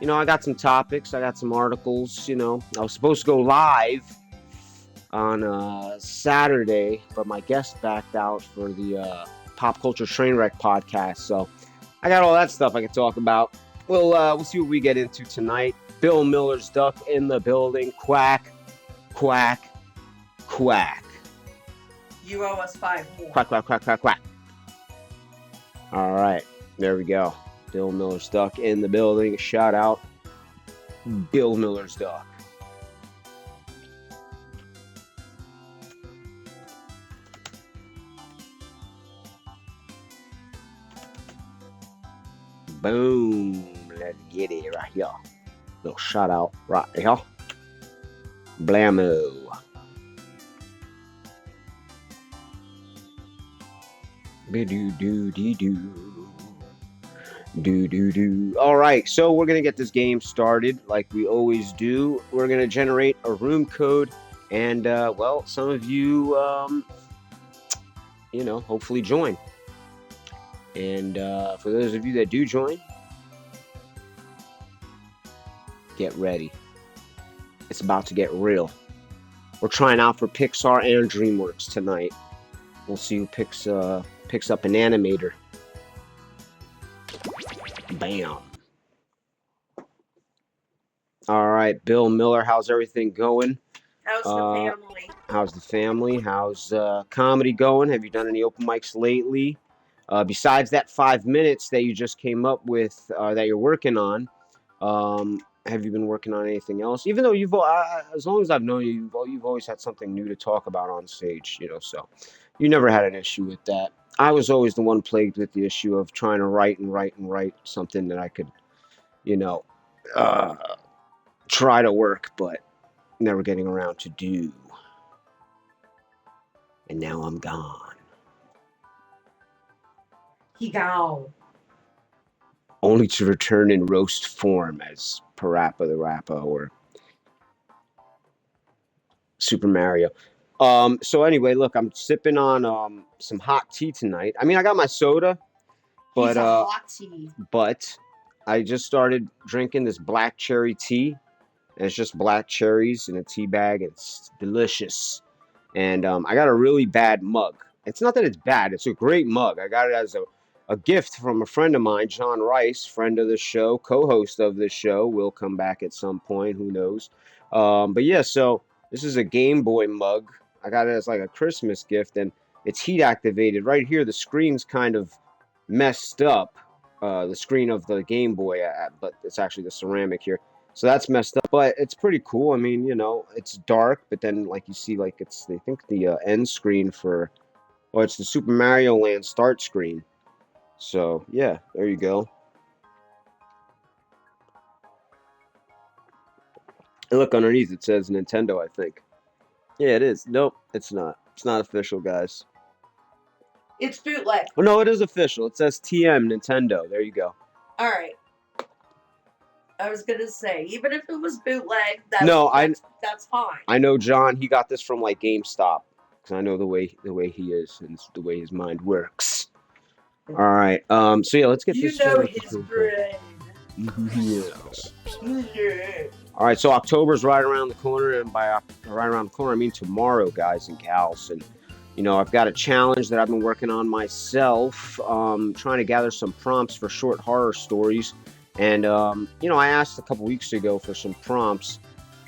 You know, I got some topics. I got some articles. You know, I was supposed to go live on Saturday, but my guest backed out for the Pop Culture Trainwreck podcast. So I got all that stuff I can talk about. We'll see what we get into tonight. Bill Miller's duck in the building. Quack, quack, quack. You owe us 5 more. Quack, quack, quack, quack, quack. All right, there we go. Bill Miller's duck in the building. Shout out, Bill Miller's duck. Boom. Let's get it right here. Little shout out right here. Blammo. Be-do-do-dee-doo. Do-do-do. All right, so we're going to get this game started like we always do. We're going to generate a room code. And, well, some of you, you know, hopefully join. And for those of you that do join, get ready. It's about to get real. We're trying out for Pixar and DreamWorks tonight. We'll see who picks up an animator. Bam. All right, Bill Miller, how's everything going? How's the family? How's the family? How's comedy going? Have you done any open mics lately? Besides that 5 minutes that you just came up with that you're working on, have you been working on anything else? Even though as long as I've known you, you've always had something new to talk about on stage, you know, so you never had an issue with that. I was always the one plagued with the issue of trying to write something that I could, you know, try to work, but never getting around to do. And now I'm gone. He gone. Only to return in roast form as Parappa the Rappa or Super Mario. So anyway, look, I'm sipping on some hot tea tonight. I mean, I got my soda, but He's a hot tea. But I just started drinking this black cherry tea, and it's just black cherries in a tea bag. It's delicious, and I got a really bad mug. It's not that it's bad; it's a great mug. I got it as a gift from a friend of mine, John Rice, friend of the show, co-host of the show. Will come back at some point, who knows? But yeah, so this is a Game Boy mug. I got it as like a Christmas gift, and it's heat activated. Right here, the screen's kind of messed up. The screen of the Game Boy, but it's actually the ceramic here. So that's messed up, but it's pretty cool. I mean, you know, it's dark, but then like you see, like it's, I think the end screen for, or it's the Super Mario Land start screen. So yeah, there you go. And look underneath, it says Nintendo, I think. Yeah, it is. Nope, it's not. It's not official, guys. It's bootleg. Oh, no, it is official. It says TM Nintendo. There you go. All right. I was gonna say, even if it was bootleg, that's fine. I know John. He got this from like GameStop because I know the way he is and the way his mind works. All right. So yeah, let's get this. You know his brain. Yes. Yeah. All right. So October's right around the corner, and by right around the corner, I mean tomorrow, guys and gals. And you know, I've got a challenge that I've been working on myself, trying to gather some prompts for short horror stories. And, you know, I asked a couple weeks ago for some prompts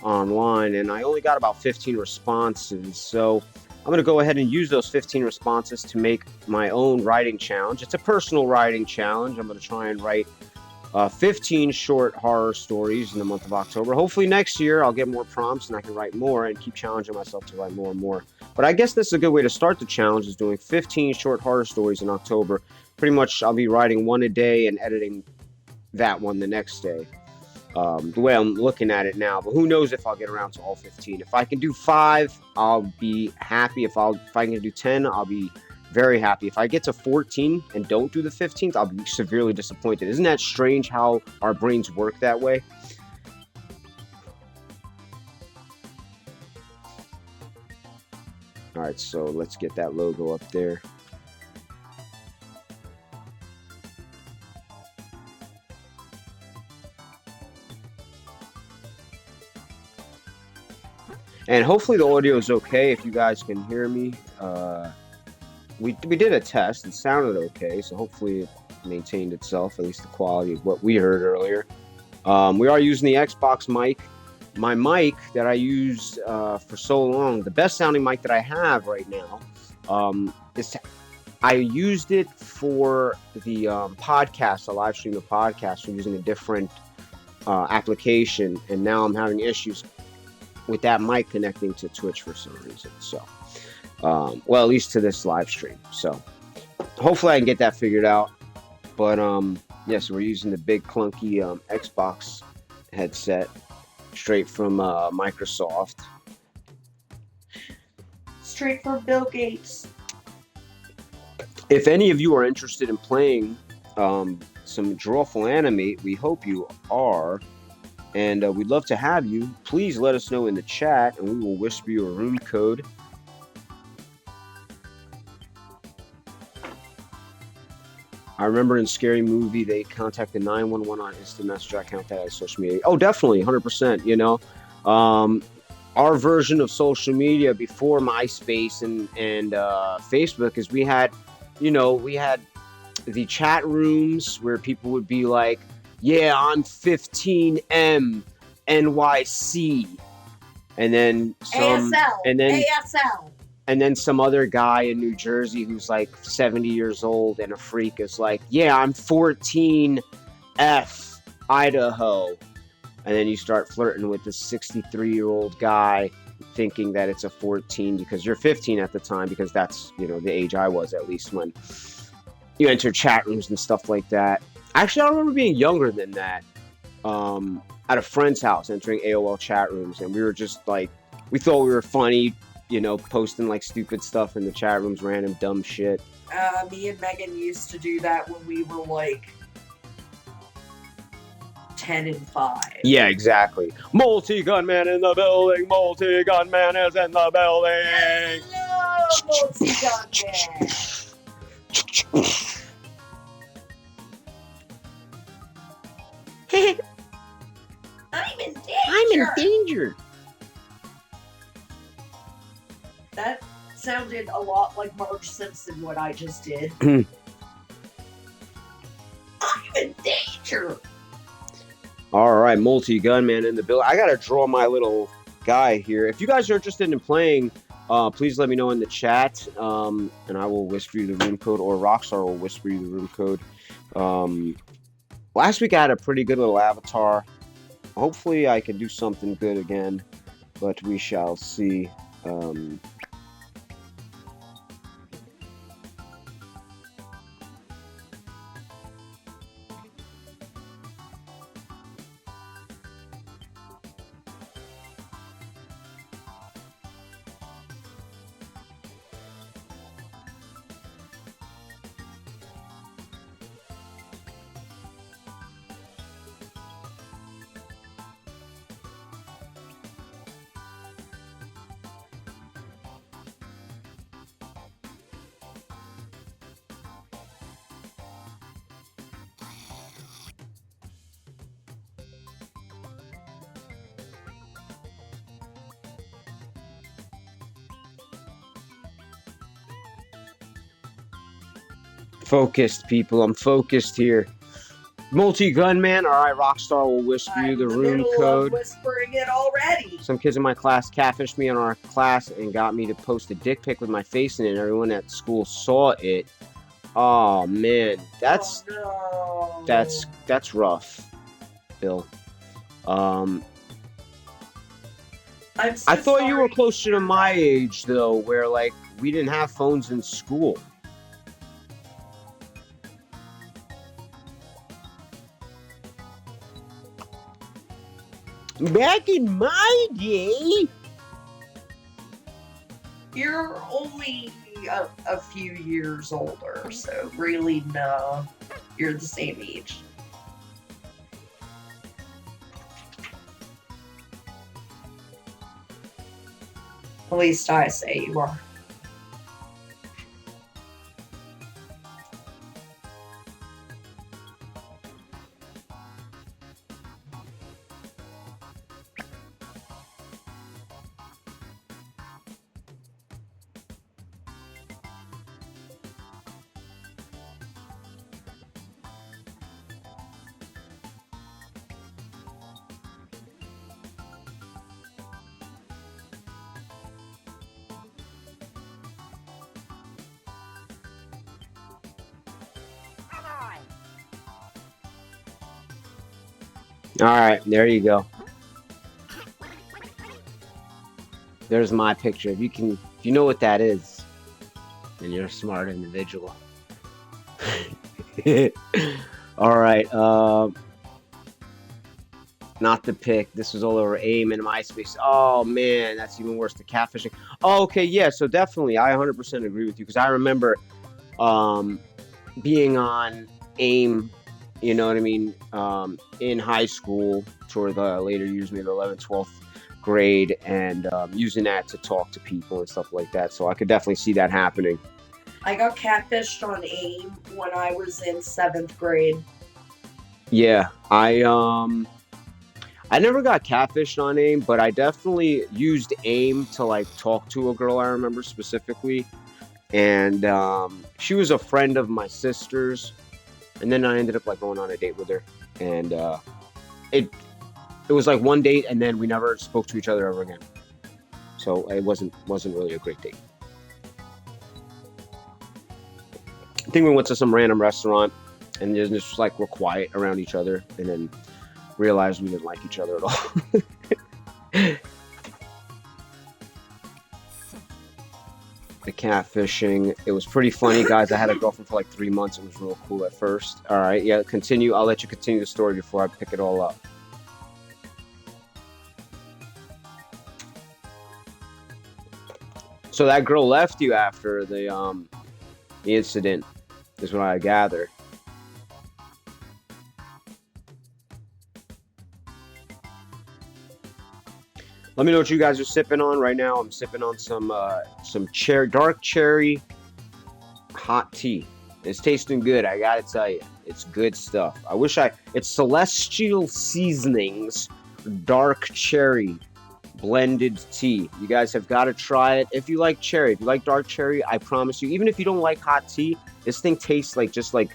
online, and I only got about 15 responses. So I'm going to go ahead and use those 15 responses to make my own writing challenge. It's a personal writing challenge. I'm going to try and write 15 short horror stories in the month of October. Hopefully next year I'll get more prompts and I can write more and keep challenging myself to write more and more. But I guess this is a good way to start the challenge, is doing 15 short horror stories in October. Pretty much I'll be writing one a day and editing that one the next day, the way I'm looking at it now. But who knows if I'll get around to all 15. If I can do 5, I'll be happy. If I can do 10, I'll be very happy. If I get to 14 and don't do the 15th, I'll be severely disappointed. Isn't that strange how our brains work that way? All right, so let's get that logo up there. And hopefully the audio is okay if you guys can hear me. We did a test. It sounded okay, so hopefully it maintained itself, at least the quality of what we heard earlier. We are using the Xbox mic. My mic that I used for so long, the best sounding mic that I have right now, I used it for the podcast, a live stream of podcast, so using a different application, and now I'm having issues with that mic connecting to Twitch for some reason. So, well, at least to this live stream. So, hopefully I can get that figured out. But yes, we're using the big clunky Xbox headset straight from Microsoft. Straight from Bill Gates. If any of you are interested in playing some Drawful Animate, we hope you are. And we'd love to have you. Please let us know in the chat, and we will whisper you a room code. I remember in Scary Movie, they contacted 911 on instant messenger. I count that as social media. Oh, definitely, 100%, you know. Our version of social media before MySpace and Facebook is we had the chat rooms where people would be like, yeah, I'm 15M NYC, and then some ASL. And then some other guy in New Jersey who's like 70 years old and a freak is like, yeah, I'm 14F Idaho. And then you start flirting with this 63-year-old guy thinking that it's a 14 because you're 15 at the time, because that's, the age I was, at least, when you enter chat rooms and stuff like that. Actually, I don't remember being younger than that. At a friend's house, entering AOL chat rooms, and we were just like, we thought we were funny, posting like stupid stuff in the chat rooms, random dumb shit. Me and Megan used to do that when we were like 10 and 5. Yeah, exactly. Multi-gunman in the building. Multi-gunman is in the building. Hello, multi-gunman. I'm in danger. I'm in danger. That sounded a lot like Marge Simpson, what I just did. I'm in danger. All right, multi-gunman in the building. I gotta draw my little guy here. If you guys are interested in playing, please let me know in the chat, and I will whisper you the room code, or Rockstar will whisper you the room code. Last week I had a pretty good little avatar. Hopefully I can do something good again, but we shall see. Focused, people. I'm focused here. Multi-gunman. All right, Rockstar will whisper you the room code. Whispering it already. Some kids in my class catfished me in our class and got me to post a dick pic with my face in it, and everyone at school saw it. Oh man, that's rough, Bill. I'm so I thought you were sorry. closer to my age though, where like we didn't have phones in school. Back in my day, You're only a few years older, so really, no. You're the same age. At least I say you are. All right, there you go. There's my picture. If you know what that is, then you're a smart individual. All right. Not the pick. This was all over AIM and MySpace. Oh man, that's even worse. The catfishing. Oh, okay, yeah. So definitely, I 100% agree with you because I remember um, being on AIM. You know what I mean? In high school, toward the later years, maybe 11th, 12th grade, and using that to talk to people and stuff like that. So I could definitely see that happening. I got catfished on AIM when I was in 7th grade. Yeah, I never got catfished on AIM, but I definitely used AIM to like talk to a girl I remember specifically. And she was a friend of my sister's. And then I ended up like going on a date with her. And it was like one date and then we never spoke to each other ever again. So it wasn't really a great date. I think we went to some random restaurant and just like we're quiet around each other and then realized we didn't like each other at all. The catfishing, it was pretty funny, guys. I had a girlfriend for like 3 months. It was real cool at first. All right, yeah, continue. I'll let you continue the story before I pick it all up. So that girl left you after the incident, is what I gather. Let me know what you guys are sipping on right now. I'm sipping on some dark cherry hot tea. It's tasting good, I gotta tell you. It's good stuff. It's Celestial Seasonings dark cherry blended tea. You guys have got to try it. If you like cherry, if you like dark cherry, I promise you, even if you don't like hot tea, this thing tastes like just like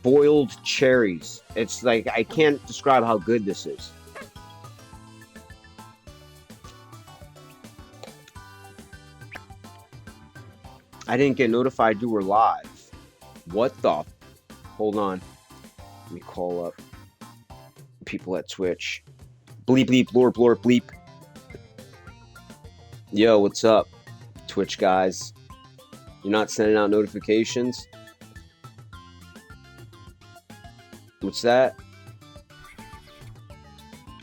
boiled cherries. It's like, I can't describe how good this is. I didn't get notified you were live. What the? Hold on. Let me call up people at Twitch. Bleep, bleep, blorp, blorp, bleep. Yo, what's up, Twitch guys? You're not sending out notifications? What's that?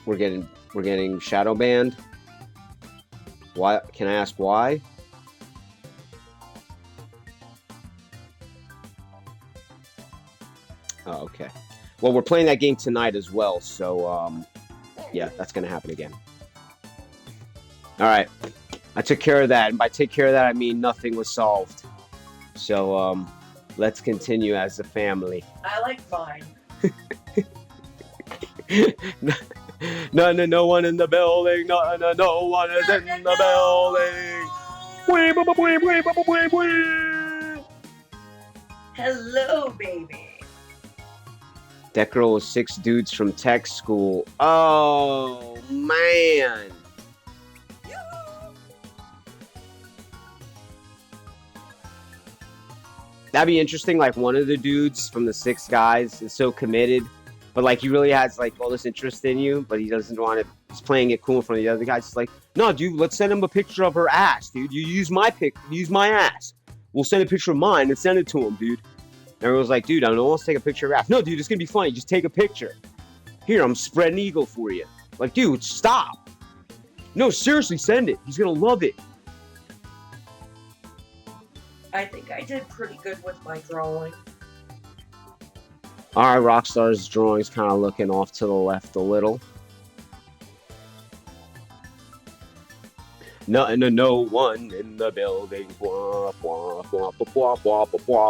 We're getting shadow banned. Why? Can I ask why? Oh, okay. Well, we're playing that game tonight as well, so yeah, that's gonna happen again. All right, I took care of that, and by take care of that, I mean nothing was solved. So let's continue as a family. I like mine. No one in the building. No one is in the building. Hello, baby. That girl was 6 dudes from tech school. Oh, man. That'd be interesting. Like, one of the dudes from the 6 guys is so committed, but like he really has like all this interest in you, but he doesn't want to. He's playing it cool in front of the other guys. It's like, no, dude, let's send him a picture of her ass, dude. You use my ass. We'll send a picture of mine and send it to him, dude. And everyone's like, dude, I don't want to take a picture of your ass. No, dude, it's gonna be funny. Just take a picture. Here, I'm spreading eagle for you. Like, dude, stop. No, seriously, send it. He's gonna love it. I think I did pretty good with my drawing. All right, Rockstar's drawing's kind of looking off to the left a little. No one in the building.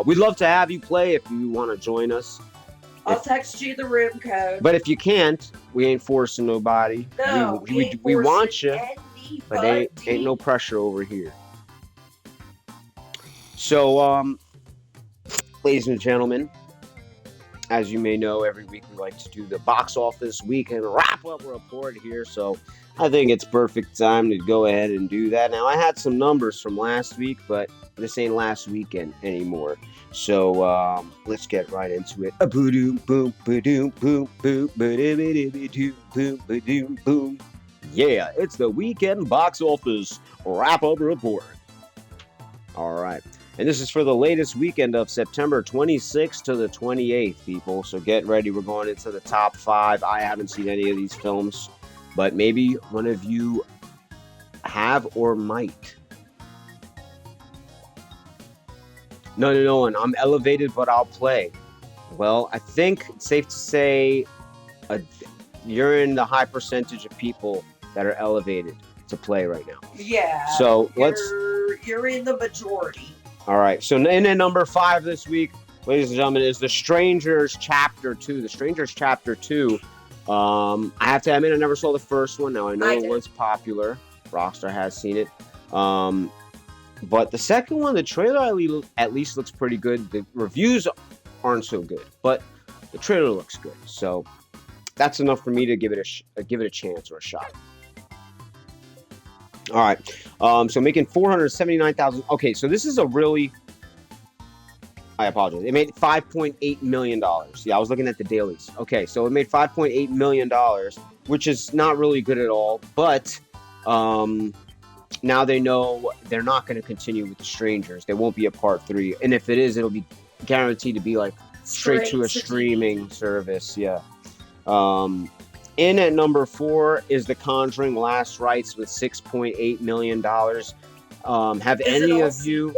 We'd love to have you play if you want to join us. I'll text you the room code. But if you can't, we ain't forcing nobody. No, we want you, anybody. but ain't no pressure over here. So, ladies and gentlemen, As you may know, every week we like to do the box office weekend wrap-up report here, so I think it's perfect time to go ahead and do that. Now, I had some numbers from last week, but this ain't last weekend anymore. So let's get right into it. Boom, boom, boom, boom, boom, boom, boom, boom. Yeah, it's the weekend box office wrap-up report. All right. And this is for the latest weekend of September 26th to the 28th, people. So get ready. We're going into the top 5. I haven't seen any of these films, but maybe one of you have or might. No, and I'm elevated, but I'll play. Well, I think it's safe to say you're in the high percentage of people that are elevated to play right now. Yeah. So you're in the majority. All right, so in at number 5 this week, ladies and gentlemen, is The Strangers Chapter 2. The Strangers Chapter 2. I have to admit, I never saw the first one. Now, I know it was popular. Rockstar has seen it. But the second one, the trailer at least looks pretty good. The reviews aren't so good, but the trailer looks good. So that's enough for me to give it a chance or a shot. All right, so making 479,000. Okay, so this is a really, I apologize. It made $5.8 million. Yeah, I was looking at the dailies. Okay, so it made $5.8 million, which is not really good at all. But now they know they're not going to continue with The Strangers. There won't be a part 3. And if it is, it'll be guaranteed to be like straight to a streaming service. Yeah. In at number 4 is The Conjuring Last Rites with $6.8 million. Have any of you...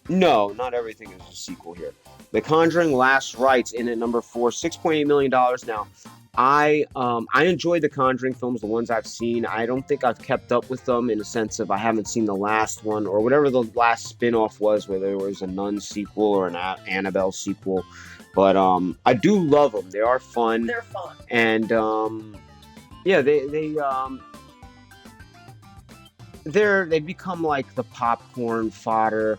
No, not everything is a sequel here. The Conjuring Last Rites in at number 4, $6.8 million. Now, I enjoy the Conjuring films, the ones I've seen. I don't think I've kept up with them in the sense of I haven't seen the last one or whatever the last spin-off was, whether it was a Nun sequel or an Annabelle sequel. But I do love them. They are fun. They're fun. And yeah, they become like the popcorn fodder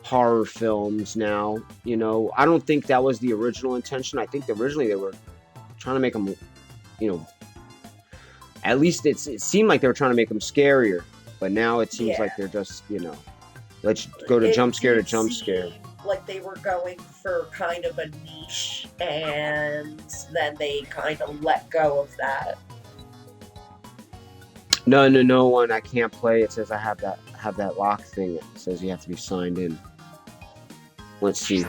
horror films now. You know, I don't think that was the original intention. I think originally they were trying to make them, you know, at least it seemed like they were trying to make them scarier. But now it seems like they're just, you know, let's go to jump scare to jump scare. Like they were going for kind of a niche, and then they kind of let go of that. No one. I can't play. It says I have that lock thing. It says you have to be signed in. Let's see.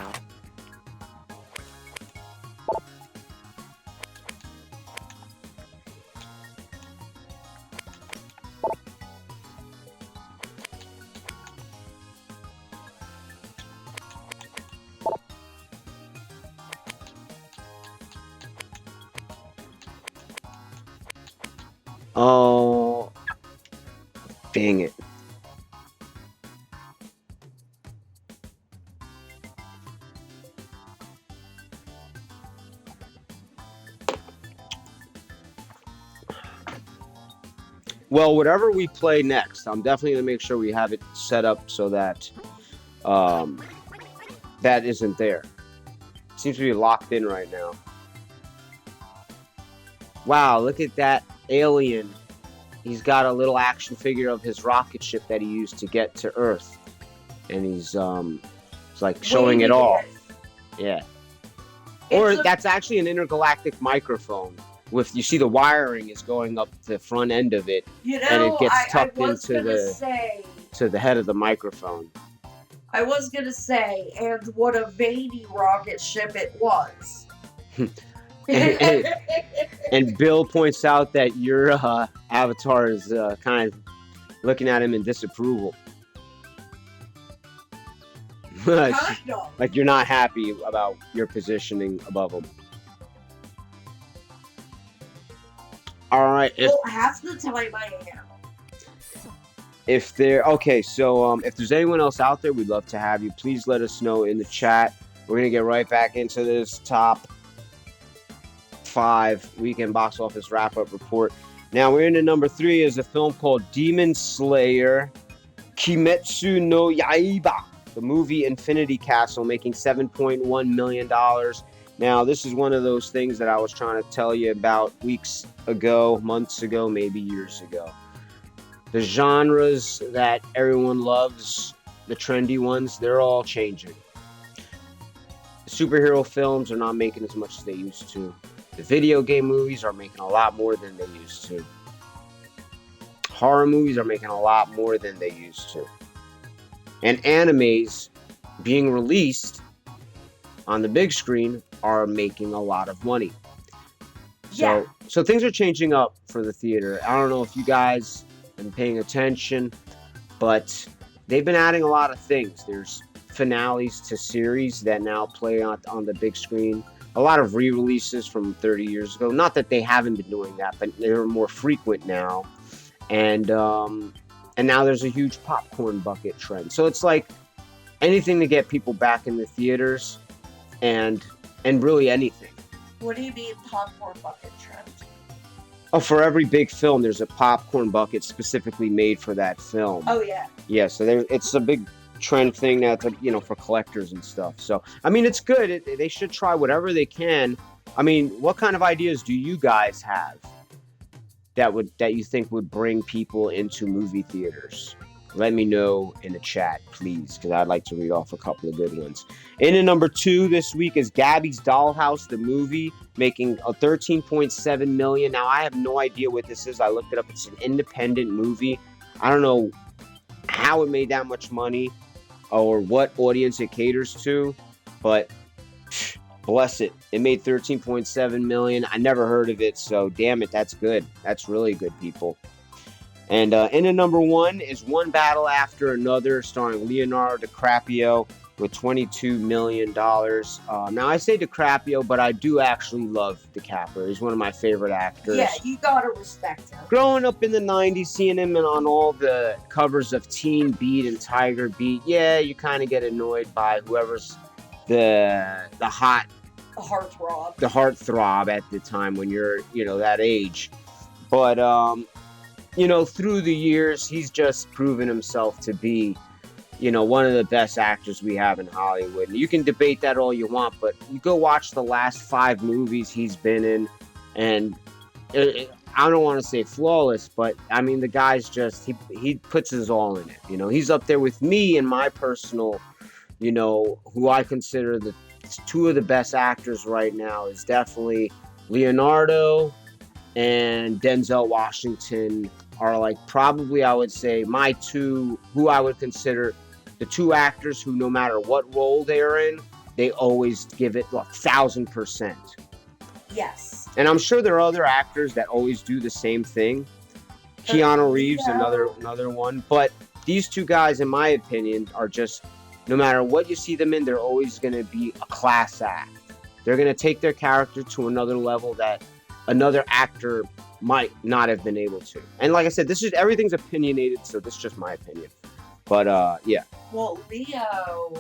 Oh, dang it. Well, whatever we play next, I'm definitely going to make sure we have it set up so that that isn't there. It seems to be locked in right now. Wow, look at that alien. He's got a little action figure of his rocket ship that he used to get to Earth. And he's like showing it off. Yeah. Or that's actually an intergalactic microphone. With, you see the wiring is going up the front end of it, you know, and it gets tucked into the head of the microphone. I was gonna say, and what a veiny rocket ship it was. and Bill points out that your avatar is kind of looking at him in disapproval. Kind of. Like you're not happy about your positioning above him. All right. Well, half the time I am. If there's anyone else out there, we'd love to have you. Please let us know in the chat. We're gonna get right back into this top 5 weekend box office wrap-up report. Now we're into number 3 is a film called Demon Slayer Kimetsu no Yaiba. the movie Infinity Castle, making $7.1 million. Now, this is one of those things that I was trying to tell you about weeks ago, months ago, maybe years ago. The genres that everyone loves, the trendy ones, they're all changing. The superhero films are not making as much as they used to. The video game movies are making a lot more than they used to. Horror movies are making a lot more than they used to. And animes being released on the big screen are making a lot of money. So things are changing up for the theater. I don't know if you guys have been paying attention, but they've been adding a lot of things. There's finales to series that now play on the big screen. A lot of re-releases from 30 years ago. Not that they haven't been doing that, but they're more frequent now. And now there's a huge popcorn bucket trend. So it's like anything to get people back in the theaters, and really anything. What do you mean popcorn bucket trend? Oh, for every big film, there's a popcorn bucket specifically made for that film. Oh yeah. Yeah, so it's a big trend thing now, for collectors and stuff. So I mean, it's good. They should try whatever they can. I mean, what kind of ideas do you guys have that you think would bring people into movie theaters? Let me know in the chat, please, because I'd like to read off a couple of good ones. In at number 2 this week is Gabby's Dollhouse, the movie, making a $13.7 million. Now, I have no idea what this is. I looked it up. It's an independent movie. I don't know how it made that much money or what audience it caters to, but bless it. It made $13.7 million. I never heard of it, so damn it, that's good. That's really good, people. And in at number 1 is One Battle After Another, starring Leonardo DiCaprio with $22 million. Now, I say DiCaprio, but I do actually love DiCaprio. He's one of my favorite actors. Yeah, you gotta respect him. Growing up in the 90s, seeing him on all the covers of Teen Beat and Tiger Beat, yeah, you kind of get annoyed by whoever's the heartthrob at the time when you're, that age. But, through the years, he's just proven himself to be, one of the best actors we have in Hollywood. And you can debate that all you want, but you go watch the last 5 movies he's been in, and I don't want to say flawless, but I mean, the guy's just, he puts his all in it. He's up there with me and my personal, who I consider the 2 of the best actors right now is definitely Leonardo and Denzel Washington are like probably, I would say, my 2 who I would consider the 2 actors who, no matter what role they're in, they always give it 1,000%. Yes. And I'm sure there are other actors that always do the same thing. Keanu Reeves, another one. But these 2 guys, in my opinion, are just, no matter what you see them in, they're always going to be a class act. They're going to take their character to another level that another actor might not have been able to. And like I said, everything's opinionated, so this is just my opinion. But yeah. Well, Leo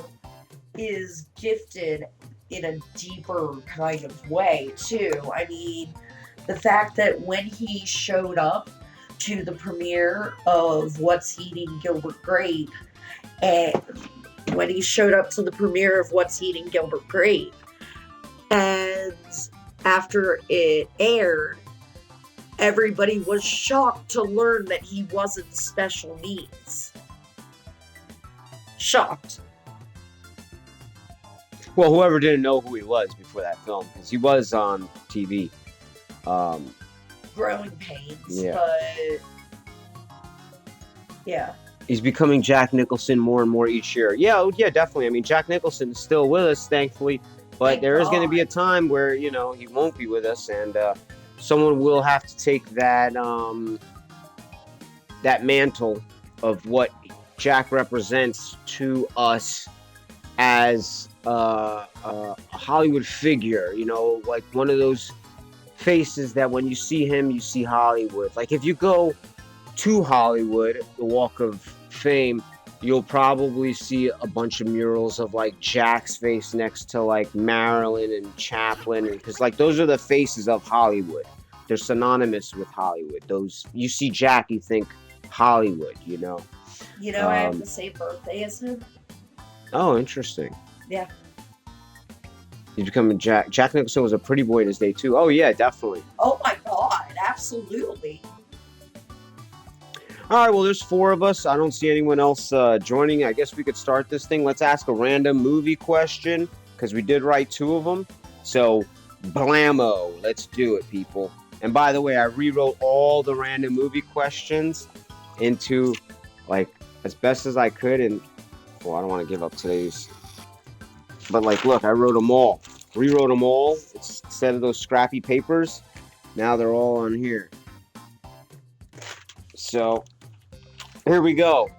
is gifted in a deeper kind of way too. I mean, the fact that when he showed up to the premiere of What's Eating Gilbert Grape, and when he showed up to the premiere of What's Eating Gilbert Grape, and after it aired, everybody was shocked to learn that he wasn't special needs. Shocked. Well, whoever didn't know who he was before that film, because he was on TV. Growing pains, yeah. But yeah. He's becoming Jack Nicholson more and more each year. Yeah, definitely. I mean, Jack Nicholson is still with us, thankfully. But there is going to be a time where, he won't be with us, and someone will have to take that that mantle of what Jack represents to us as a Hollywood figure, like one of those faces that when you see him, you see Hollywood. Like if you go to Hollywood, the Walk of Fame, you'll probably see a bunch of murals of like Jack's face next to like Marilyn and Chaplin, because like those are the faces of Hollywood. They're synonymous with Hollywood. Those, you see Jack, you think Hollywood. I have the same birthday as him. Oh, interesting. Yeah. He's becoming Jack Nicholson was a pretty boy in his day too. Oh yeah, definitely. Oh my God, absolutely. All right, well, there's 4 of us. I don't see anyone else joining. I guess we could start this thing. Let's ask a random movie question because we did write 2 of them. So, blammo. Let's do it, people. And by the way, I rewrote all the random movie questions into, like, as best as I could. And, well, I don't want to give up today's. But, like, look, I wrote them all. Rewrote them all. Instead of those scrappy papers, now they're all on here. So, here we go.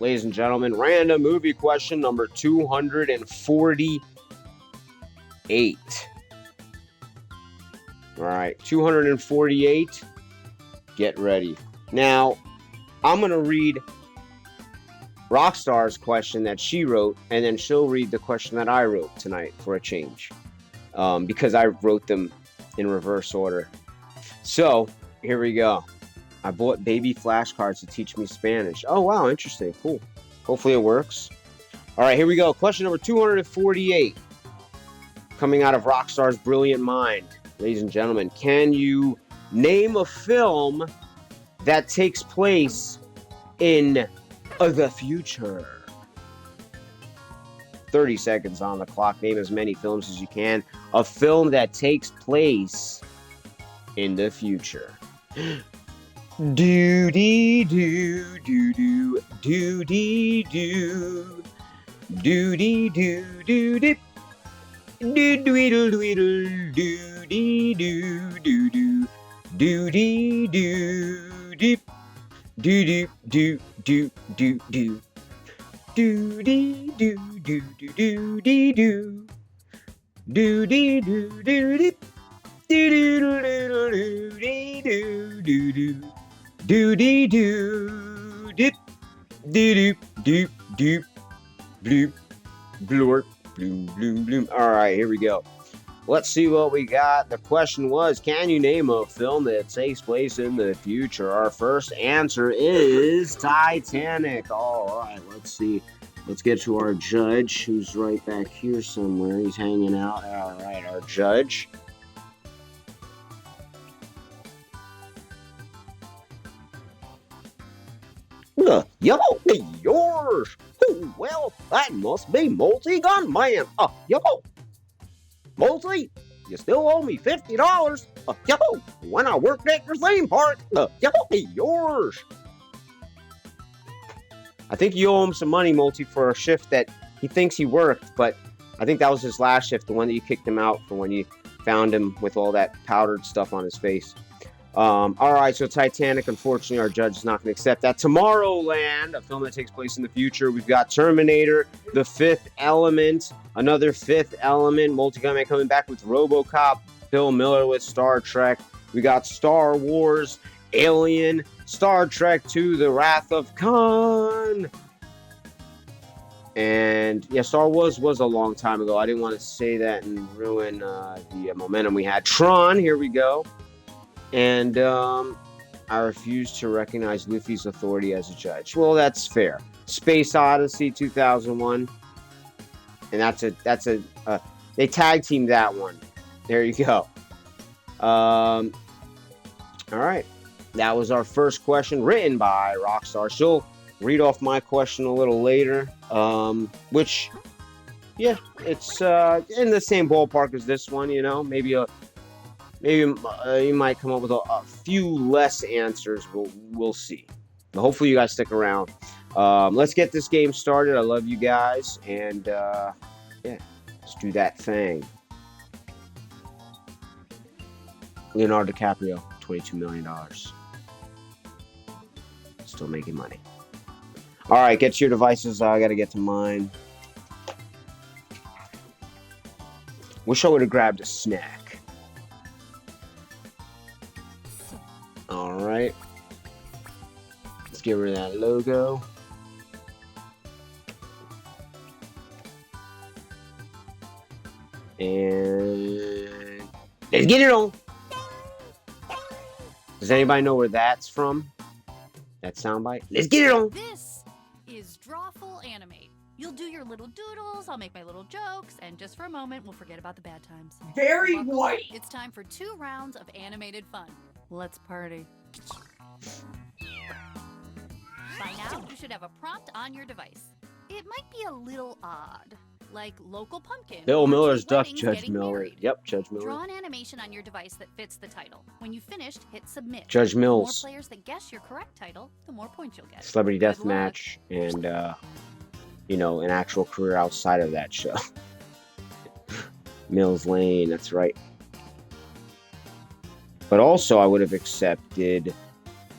Ladies and gentlemen, random movie question number 248. All right, 248. Get ready. Now, I'm going to read Rockstar's question that she wrote, and then she'll read the question that I wrote tonight for a change, because I wrote them in reverse order. So, here we go. I bought baby flashcards to teach me Spanish. Oh, wow, interesting. Cool. Hopefully it works. All right, here we go. Question number 248. Coming out of Rockstar's brilliant mind. Ladies and gentlemen, can you name a film that takes place in the future? 30 seconds on the clock. Name as many films as you can. A film that takes place in the future. Do dee do do do do dee do do dee do do dip do dweedle dweedle do dee do do do do dee do dip do do do do do do do dee do do do do dee do do dee do do dip do do do do dee do do do do dee do dip doo doo doop doop bloop blorp bloom bloom bloom. All right, here we go. Let's see what we got. The question was, can you name a film that takes place in the future? Our first answer is Titanic. All right, let's see. Let's get to our judge, who's right back here somewhere. He's hanging out. All right, our judge. Yellow be yours. Oh, well, that must be Multi-Gun Man. Yellow. Multi, you still owe me $50. Yellow, when I worked at your theme park. Yellow be yours. I think you owe him some money, Multi, for a shift that he thinks he worked, but I think that was his last shift, the one that you kicked him out for when you found him with all that powdered stuff on his face. All right, so Titanic, unfortunately, our judge is not going to accept that. Tomorrowland, a film that takes place in the future. We've got Terminator, The Fifth Element, another Fifth Element. Multi-Gun Man coming back with RoboCop, Bill Miller with Star Trek. We got Star Wars, Alien, Star Trek II, The Wrath of Khan. And yeah, Star Wars was a long time ago. I didn't want to say that and ruin the momentum we had. Tron, here we go. And I refuse to recognize Luffy's authority as a judge. Well, that's fair. Space Odyssey 2001, and that's a they tag teamed that one. There you go. All right, that was our first question written by Rockstar. She'll read off my question a little later, which, yeah, it's in the same ballpark as this one. You know, maybe you might come up with a few less answers. We'll see. But hopefully you guys stick around. Let's get this game started. I love you guys. And, yeah, let's do that thing. Leonardo DiCaprio, $22 million. Still making money. All right, get to your devices. I got to get to mine. Wish I would have grabbed a snack. All right, let's get rid of that logo. And let's get it on. Does anybody know where that's from? That soundbite? Let's get it on. This is Drawful Animate. You'll do your little doodles, I'll make my little jokes, and just for a moment, we'll forget about the bad times. Very Buckle up. white. It's time for 2 rounds of animated fun. Let's party. By now, you should have a prompt on your device. It might be a little odd, like local pumpkin. Bill or Miller's two Duck, weddings Judge getting Miller. married. Yep, Judge Miller. Draw an animation on your device that fits the title. When you've finished, hit submit. Judge The more Mills. players that guess your correct title, the more points you'll get. Celebrity Good Deathmatch and, you know, an actual career outside of that show. Mills Lane, that's right. But also, I would have accepted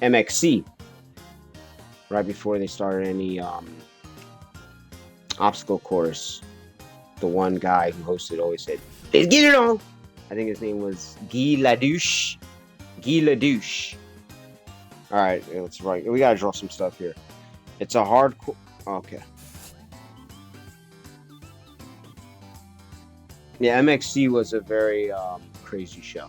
MXC right before they started any obstacle course. The one guy who hosted always said, "Let's get it on." I think his name was Guy Ladouche. Guy Ladouche. All right, let's write. We gotta draw some stuff here. It's a hardcore. Okay. Yeah, MXC was a very crazy show.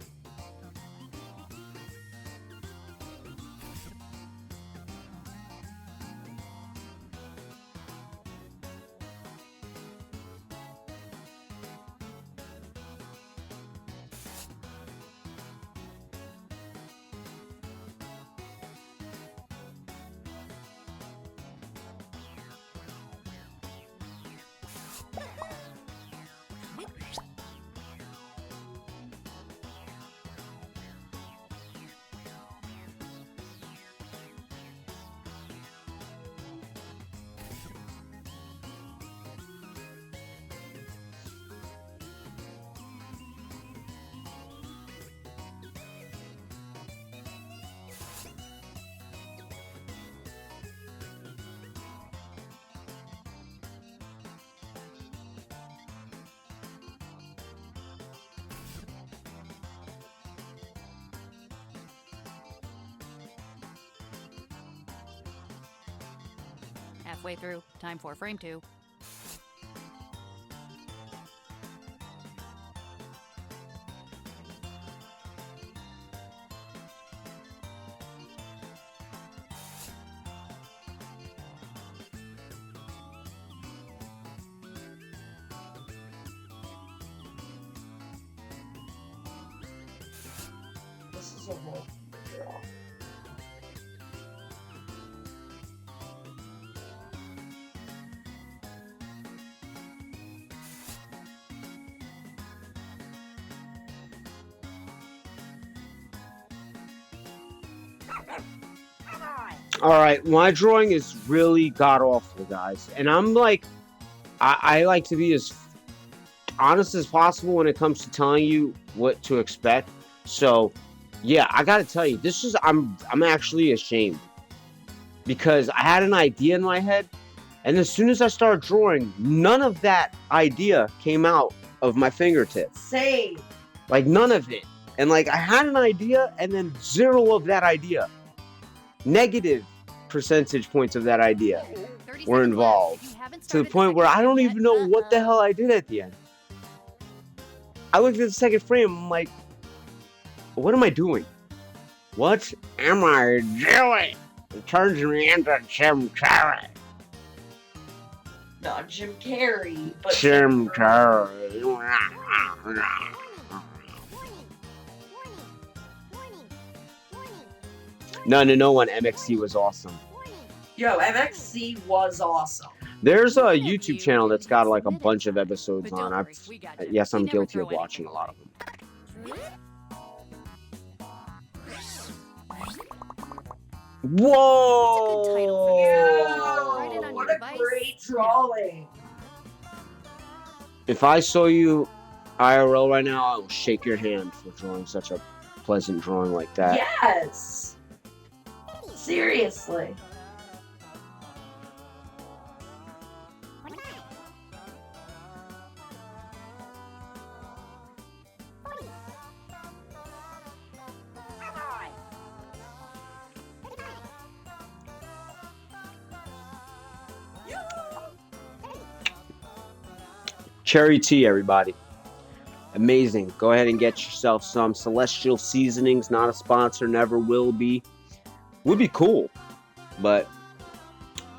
Halfway through, time for frame 2. This is a roll draw. All right, my drawing is really god awful, guys, and I'm like, I like to be as honest as possible when it comes to telling you what to expect. So, yeah, I gotta tell you, this is I'm actually ashamed because I had an idea in my head, and as soon as I started drawing, none of that idea came out of my fingertips. Same. Like none of it, and like I had an idea, and then zero of that idea. Negative percentage points of that idea were involved to the point where I don't even know what the hell I did at the end. I looked at the second frame, I'm like, what am I doing? What am I doing? It turns me into Jim Carrey. Not Jim Carrey, but Jim Carrey. No one. MXC was awesome. Yo, MXC was awesome. There's a YouTube channel that's got like a bunch of episodes on. Yes, I'm guilty of watching a lot of them. Whoa! That's a good title for Yo, Write it on what your a device. great drawing. If I saw you IRL right now, I will shake your hand for drawing such a pleasant drawing like that. Yes. Seriously. Cherry tea, everybody. Amazing. Go ahead and get yourself some Celestial Seasonings. Not a sponsor, never will be. Would be cool, but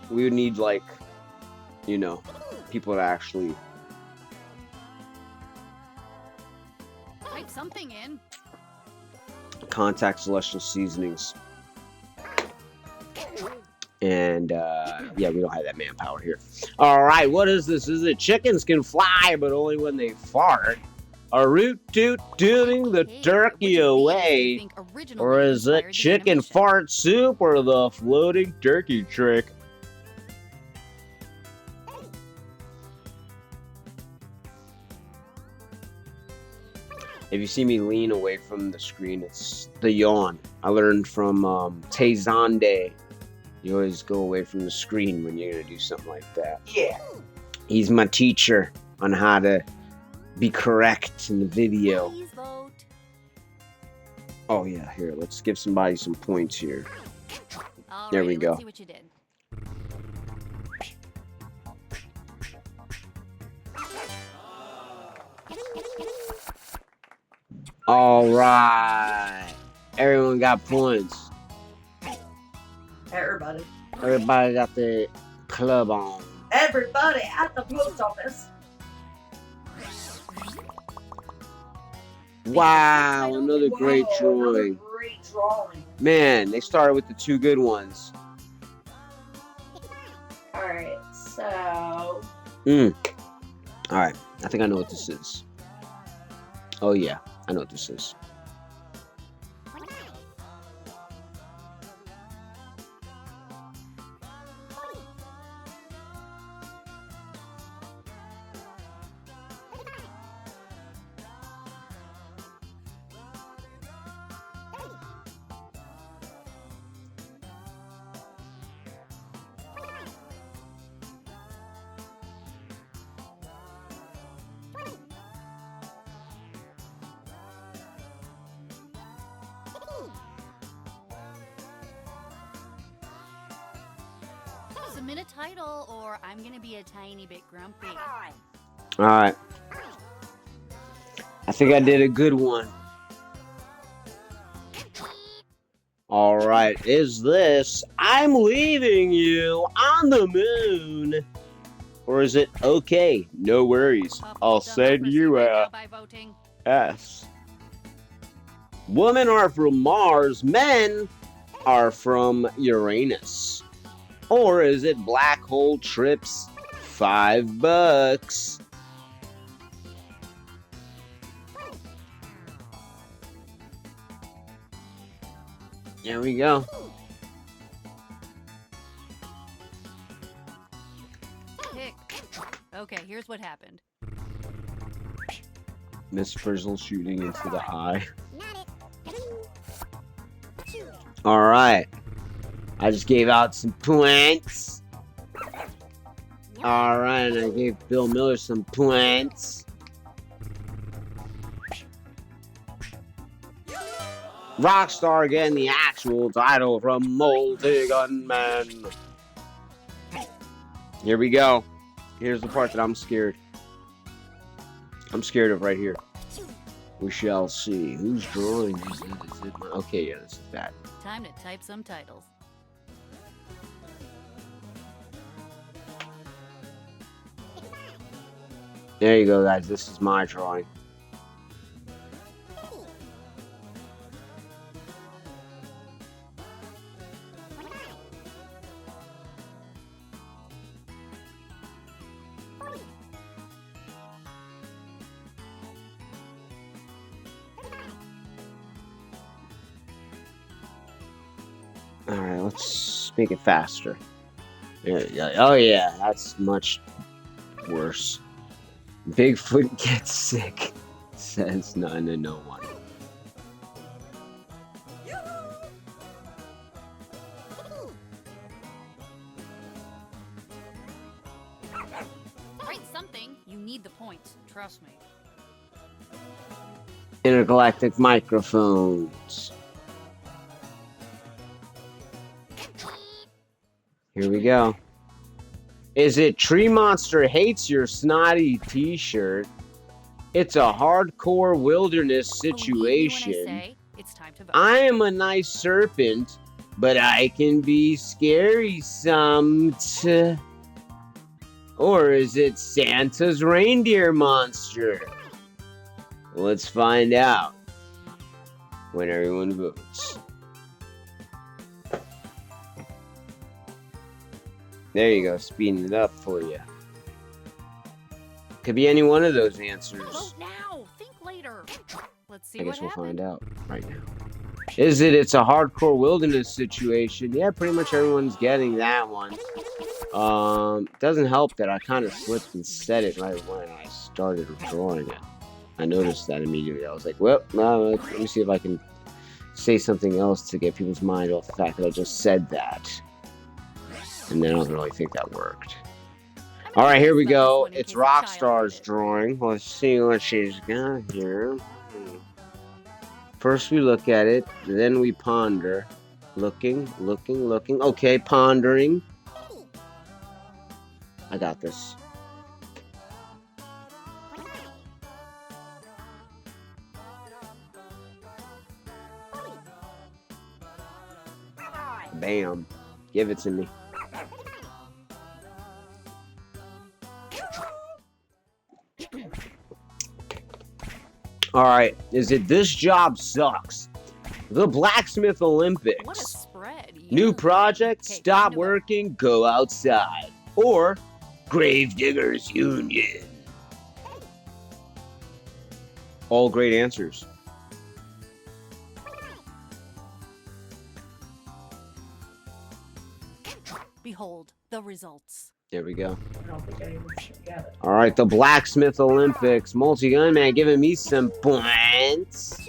we would need, like, you know, people to actually Type something in. contact Celestial Seasonings. And yeah, we don't have that manpower here. All right, what is this? Is it chickens can fly, but only when they fart? A root toot tooting the Hey, turkey which of these do you away, think or originally is it inspired the chicken animation? fart soup or the floating turkey trick? If you see me lean away from the screen, it's the yawn. I learned from Tezande. You always go away from the screen when you're gonna do something like that. Yeah. He's my teacher on how to be correct in the video. Please vote. Oh yeah, here, let's give somebody some points here. There we Alrighty, go. Let's see what you did. All right, everyone got points. Everybody. Everybody got their club on. Everybody at the post office. Wow, another great Wow, drawing. another great drawing. Man, they started with the two good ones. Alright, so. All right, I think I know what this is. Oh yeah, I know what this is. Submit a title, or I'm gonna be a tiny bit grumpy. All right, I think I did a good one. All right, is this I'm leaving you on the moon? Or is it okay, no worries, I'll Don't send proceed you right a now by voting. S. Women are from Mars, men are from Uranus. Or is it black hole trips, $5? There we go. Pick. Okay, here's what happened. Miss Frizzle shooting into the eye. All right. I just gave out some points. All right, and I gave Bill Miller some points. Rockstar getting the actual title from Multi-Gunman. Here we go. Here's the part that I'm scared. I'm scared of right here. We shall see. Who's drawing? Is it my... Okay, yeah, this is that. Time to type some titles. There you go, guys. This is my drawing. Alright, let's make it faster. Yeah, oh yeah, that's much worse. Bigfoot gets sick, says none and no one. Write something. You need the points. Trust me. Intergalactic microphones. Here we go. Is it Tree Monster hates your snotty t-shirt? It's a hardcore wilderness Believe me when I situation. say it's time to vote. I am a nice serpent, but I can be scary some. Or is it Santa's reindeer monster? Let's find out when everyone votes. There you go, speeding it up for you. Could be any one of those answers. Vote now. Think later. Let's see I guess what we'll happened. find out right now. Is it's a hardcore wilderness situation? Yeah, pretty much everyone's getting that one. Doesn't help that I kind of slipped and said it right when I started drawing it. I noticed that immediately. I was like, well, let me see if I can say something else to get people's mind off the fact that I just said that. And then I don't really think that worked. All right, here we go. It's Rockstar's drawing. Let's see what she's got here. First we look at it, then we ponder. Looking. Okay, pondering. I got this. Bam. Give it to me. Alright, is it This Job Sucks? The Blacksmith Olympics. What a spread. New project, Okay, stop working, go outside. Or Gravediggers Union. All great answers. Behold the results. There we go. I don't think anyone should get it. All right, the Blacksmith Olympics. Multi-gun man giving me some points.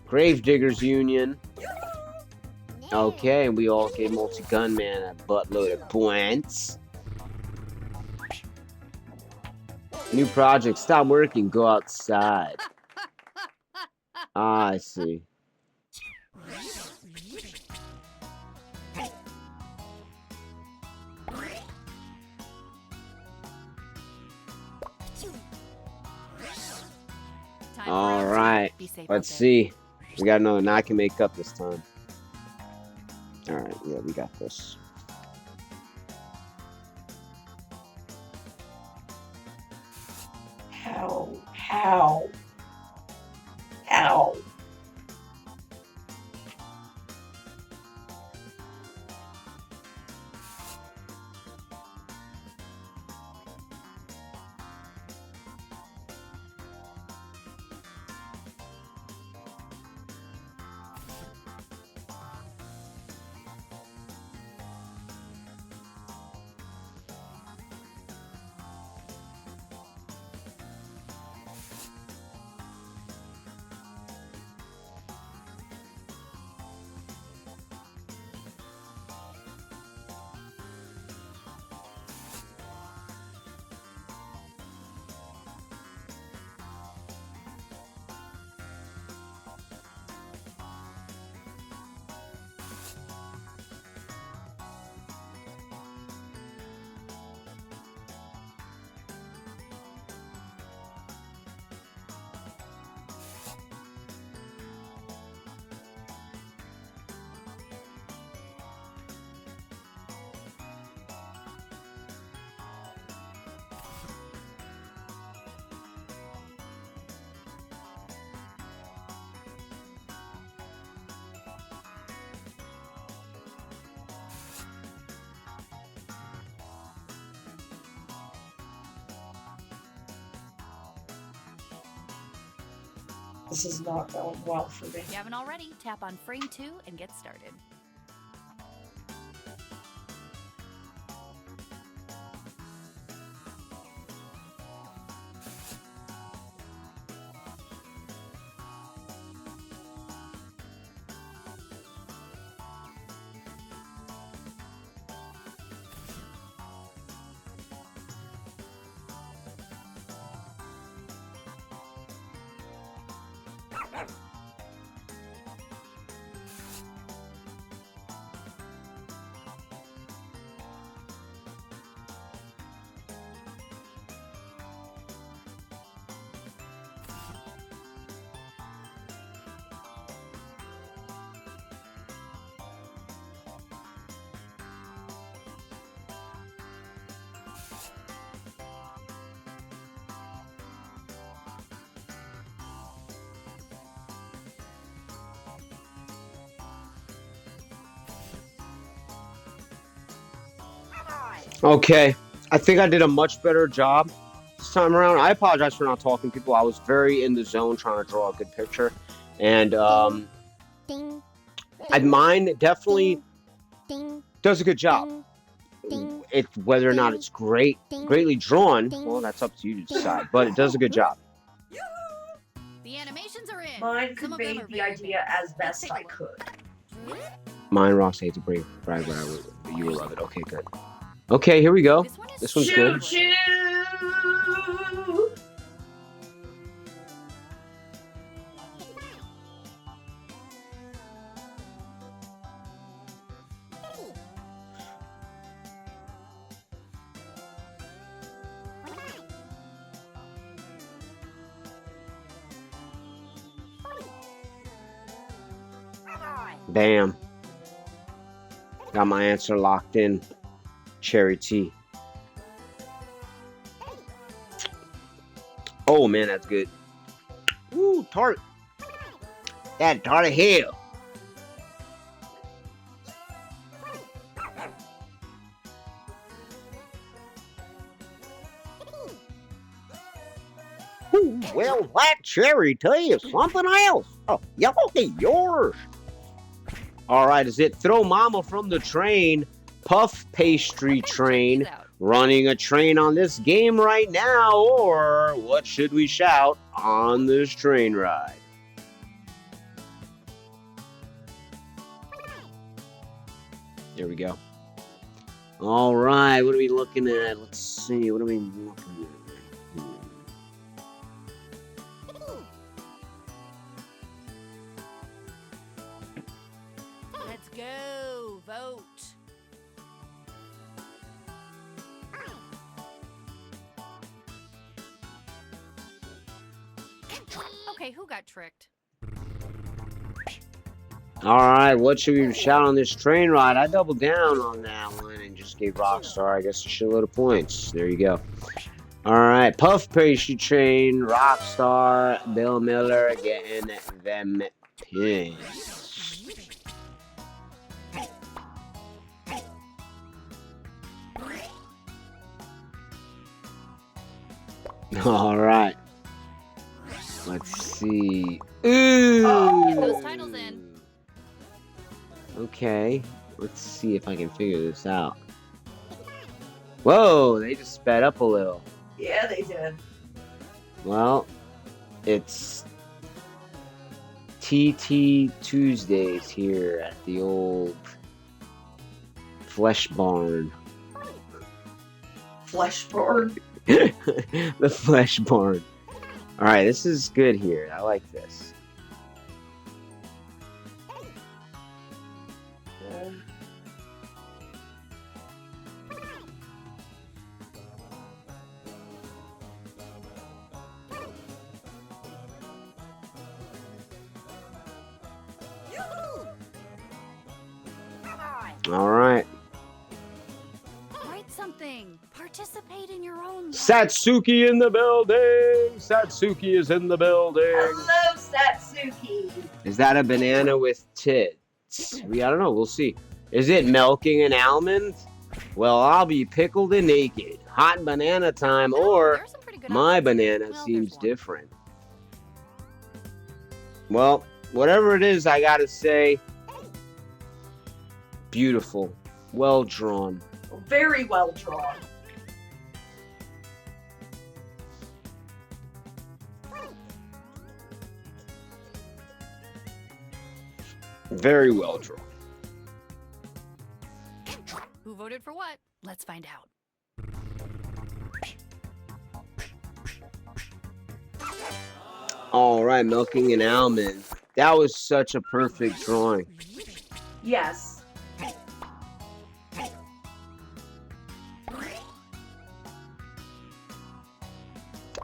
Gravediggers Union. Okay, we all gave Multi-gun man a buttload of points. New project, stop working, go outside. Ah, I see. All right, let's see. We got another one I can make up this time. All right, yeah, we got this. How? This is not going well for me. If you haven't already, tap on frame 2 and get started. Okay, I think I did a much better job this time around. I apologize for not talking to people. I was very in the zone trying to draw a good picture, and Ding, mine definitely ding, does a good job. ding, ding, It's whether or not it's greatly drawn. Well, that's up to you to decide, but it does a good job. The animations are in. Mine Some of them conveyed are the very idea advanced. as best Let's take I a look. could. Mine, Ross, hates to brag, but you will love it. Okay, good. Okay, here we go. This one is This one's Choo good. choo! Bam. Got my answer locked in. Cherry tea. Oh man, that's good. Ooh, tart. That tart of hell. Ooh, well, that cherry tea is something else. Oh, okay, yours. All right, is it throw mama from the train, puff pastry Okay, check train, these out. running a train on this game right now, or what should we shout on this train ride? There we go. All right, what are we looking at? Let's see, what are we looking at? Let's go. Vote. Okay, who got tricked? All right, what should we shout on this train ride? I doubled down on that one and just gave Rockstar, I guess, a shitload of points. There you go. All right, Puff Pastry Train, Rockstar, Bill Miller getting them pins. All right. Let's see. Ooh. Get those titles in. Okay. Let's see if I can figure this out. Whoa, they just sped up a little. Yeah, they did. Well, it's TT Tuesdays here at the old Flesh Barn. Flesh board. The Flesh Barn. Alright, this is good here. I like this. Alright. Write something. Participate in your own life. Satsuki in the building! Satsuki is in the building! Hello, Satsuki. Is that a banana with tits? I don't know. We'll see. Is it milking an almond? Well, I'll be pickled and naked. Hot banana time, No, or there's some pretty good my options. banana Well, seems there's one. different. Well, whatever it is, I gotta say, beautiful. Well drawn. Very well drawn. Very well drawn. Who voted for what? Let's find out. All right, milking an almond. That was such a perfect drawing. Yes.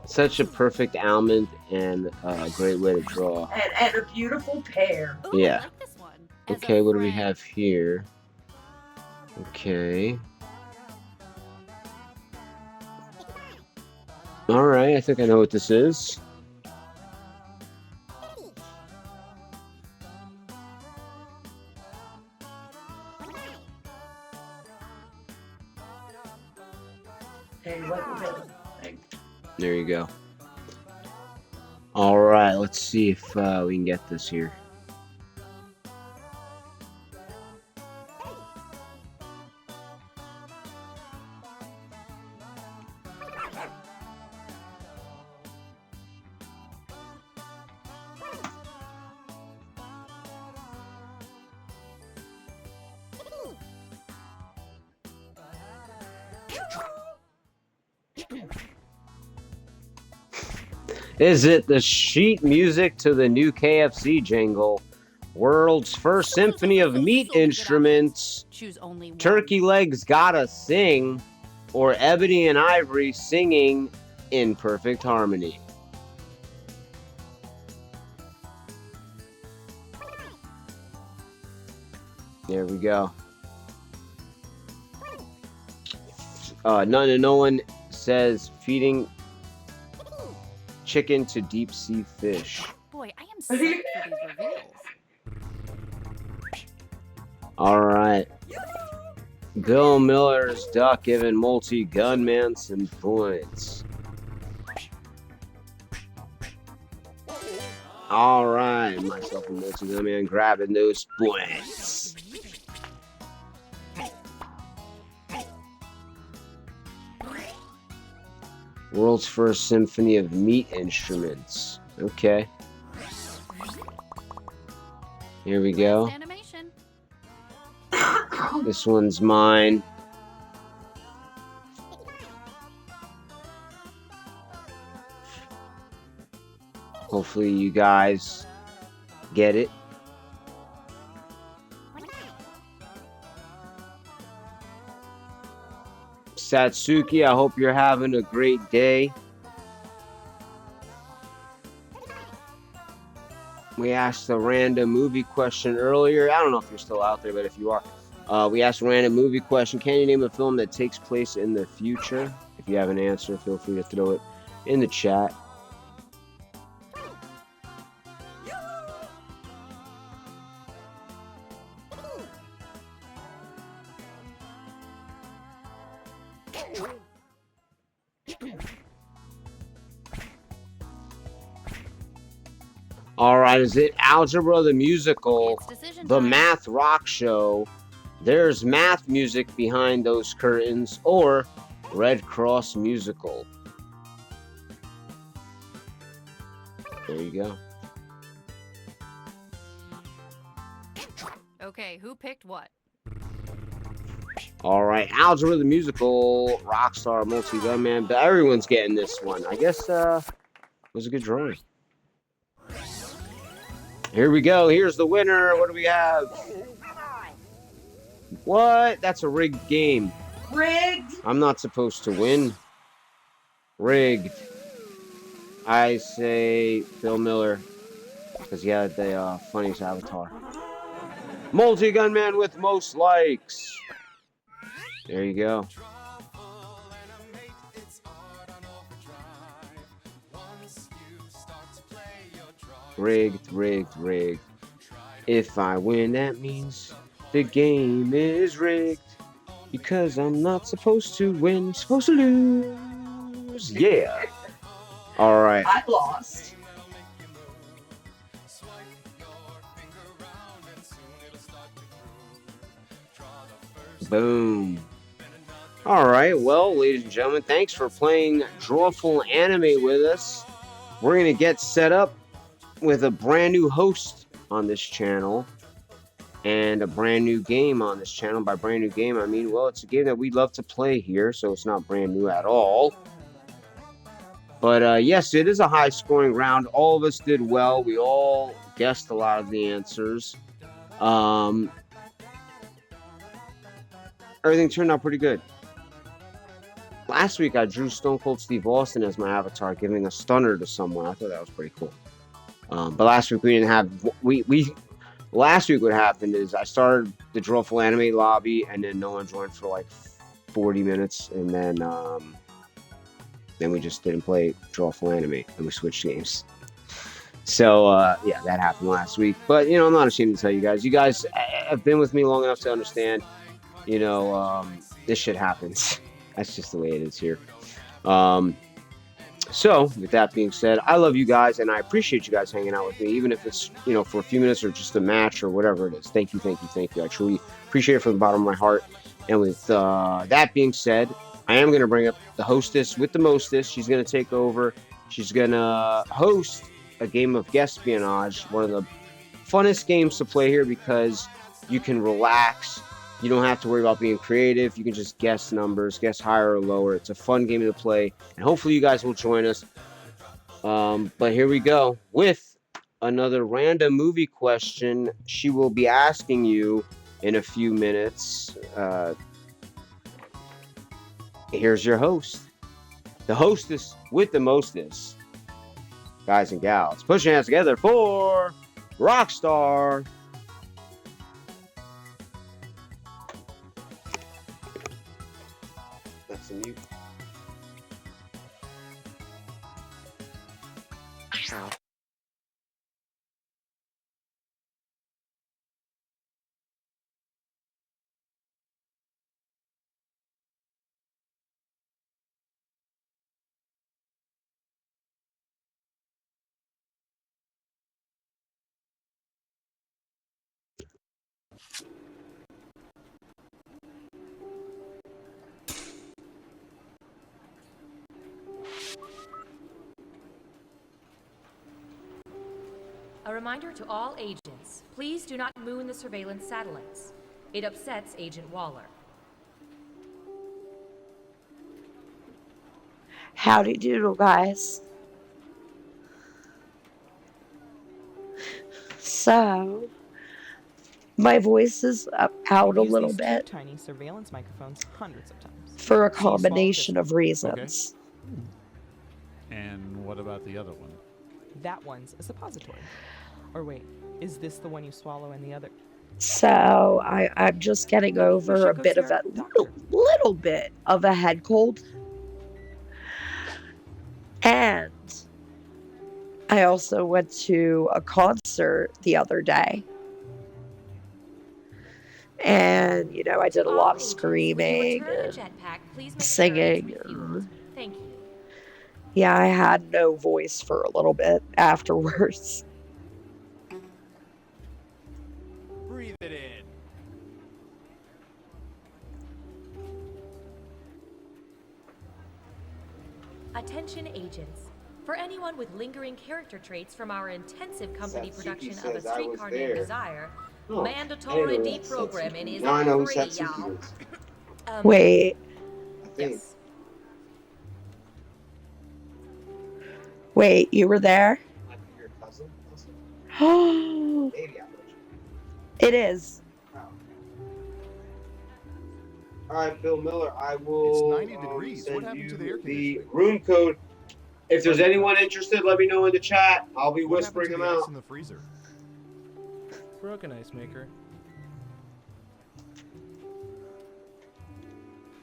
Such a perfect almond and a great way to draw. And a beautiful pair. Ooh, Yeah. I like this one. As a Okay, what do we friend. have here? Okay. All right, I think I know what this is. There you go. All right, let's see if we can get this here. Is it the sheet music to the new KFC jingle? World's first symphony of meat instruments? Choose only one. Turkey Legs Gotta Sing? Or Ebony and Ivory singing in perfect harmony? There we go. None and no one says feeding chicken to deep sea fish. Boy, I am psyched for these reveals. All right. Bill Miller's duck giving multi-gunman some points. All right, myself and multi-gunman grabbing those points. World's first symphony of meat instruments. Okay. Here we go. Animation. This one's mine. Hopefully you guys get it. Satsuki, I hope you're having a great day. We asked a random movie question earlier. I don't know if you're still out there, but if you are, we asked a random movie question. Can you name a film that takes place in the future? If you have an answer, feel free to throw it in the chat. All right, is it Algebra the Musical, It's decision The time. Math Rock Show, There's Math Music Behind Those Curtains, or Red Cross Musical? There you go. Okay, who picked what? All right, Algebra the Musical, Rockstar, Multi-Gunman, but everyone's getting this one. I guess it was a good drawing. Here we go. Here's the winner. What do we have? What? That's a rigged game. Rigged. I'm not supposed to win. Rigged. I say Phil Miller because he had the funniest avatar. Multi-Gunman with most likes. There you go. Rigged, rigged, rigged. If I win, that means the game is rigged. Because I'm not supposed to win, I'm supposed to lose. Yeah. All right. I lost. Boom. All right. Well, ladies and gentlemen, thanks for playing Drawful Anime with us. We're going to get set up with a brand new host on this channel and a brand new game on this channel. By brand new game, I mean, well, it's a game that we love to play here, so it's not brand new at all. But yes, it is a high scoring round. All of us did well. We all guessed a lot of the answers. Everything turned out pretty good. Last week, I drew Stone Cold Steve Austin as my avatar, giving a stunner to someone. I thought that was pretty cool. But last week we didn't have last week what happened is I started the Drawful Anime lobby and then no one joined for like 40 minutes and then we just didn't play Drawful Anime and we switched games. So yeah, that happened last week. But you know, I'm not ashamed to tell you guys. You guys have been with me long enough to understand. You know, this shit happens. That's just the way it is here. So, with that being said, I love you guys, and I appreciate you guys hanging out with me, even if it's, for a few minutes or just a match or whatever it is. Thank you, thank you, thank you. I truly appreciate it from the bottom of my heart. And with that being said, I am going to bring up the hostess with the mostest. She's going to take over. She's going to host a game of Guespionage, one of the funnest games to play here because you can relax. You don't have to worry about being creative. You can just guess numbers, guess higher or lower. It's a fun game to play, and hopefully you guys will join us. But here we go with another random movie question. She will be asking you in a few minutes. Here's your host, the hostess with the mostest. Guys and gals, put your hands together for Rockstar. That's a mute. A reminder to all agents, please do not moon the surveillance satellites. It upsets Agent Waller. Howdy doodle, guys. So, my voice is out a little bit tiny surveillance microphones hundreds of times. for a combination of reasons. And what about the other one? That one's a suppository. Or wait, is this the one you swallow and the other? So, I'm just getting over a bit of a little bit of a head cold. And I also went to a concert the other day. And, I did a lot of screaming and singing. Thank you. Yeah, I had no voice for a little bit afterwards. Breathe it in. Attention agents. For anyone with lingering character traits from our intensive company production of A Streetcar Named Desire, mandatory deprogramming is free, y'all. Wait. Yes. Wait, you were there? Your cousin? It is. All right, Bill Miller, I will It's 90 degrees. What happened to the air the conditioning? room code. If there's anyone interested, let me know in the chat. I'll be whispering them out. In the freezer? Broken ice maker.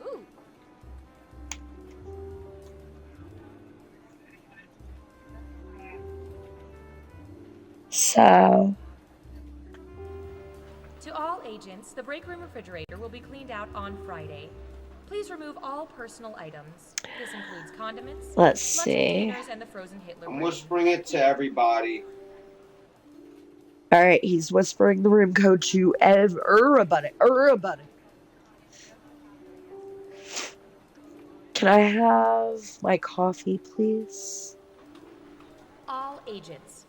Ooh. So, To all agents, the break room refrigerator will be cleaned out on Friday. Please remove all personal items. This includes condiments, let's lunch see. containers, and the frozen Hitler I'm bread. whispering it to everybody. All right, he's whispering the room code to everybody. Can I have my coffee, please? All agents,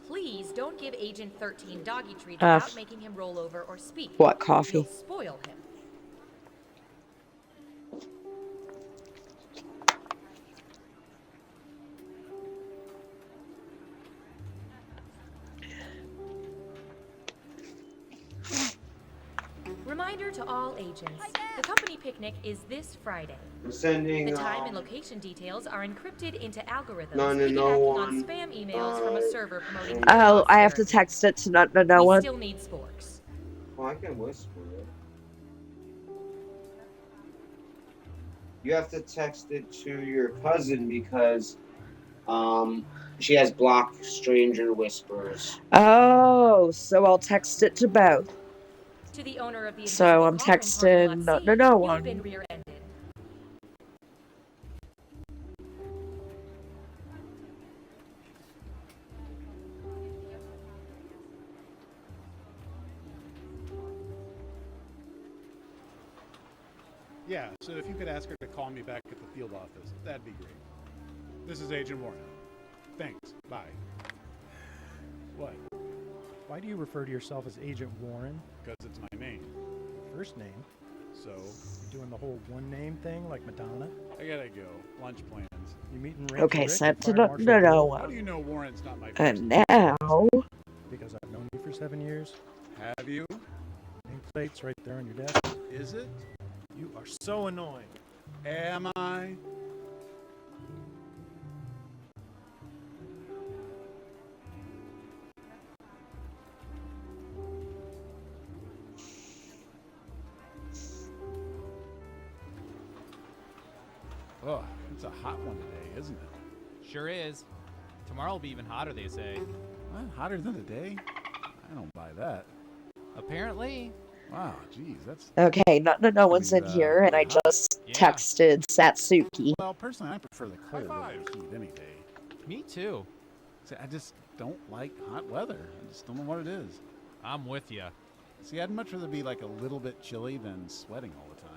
please don't give Agent 13 doggy treats without making him roll over or speak. What coffee? You'll spoil him. Reminder to all agents, the company picnic is this Friday. I'm sending. The time and location details are encrypted into algorithms, None and no piggybacking one. on spam emails from a server promoting. Oh, I have to text it to no We one. still need sporks. Well, I can whisper it. You have to text it to your cousin because she has blocked stranger whispers. Oh, so I'll text it to both. To the owner of the So I'm invisible cauldron texting parking lot no C, one. You've been rear-ended. Yeah, so if you could ask her to call me back at the field office, that'd be great. This is Agent Warren. Thanks. Bye. What? Why do you refer to yourself as Agent Warren? Because it's my name. First name. So, You doing the whole one name thing like Madonna? I gotta go. Lunch plans. You meeting Randy Okay, Rick so and Fire Marshal no, Bill? How do you know Warren's not my first and name? now, Because I've known you for 7 years. Have you? Nameplate's right there on your desk. Is it? You are so annoying. Am I? Oh, it's a hot one today, isn't it? Sure is. Tomorrow will be even hotter, they say. What? Hotter than today? I don't buy that. Apparently. Wow, geez, that's... okay, no one's in here, and I just Yeah. texted Satsuki. Well, personally, I prefer the cold weather to heat any day. Me too. See, I just don't like hot weather. I just don't know what it is. I'm with you. See, I'd much rather be like a little bit chilly than sweating all the time.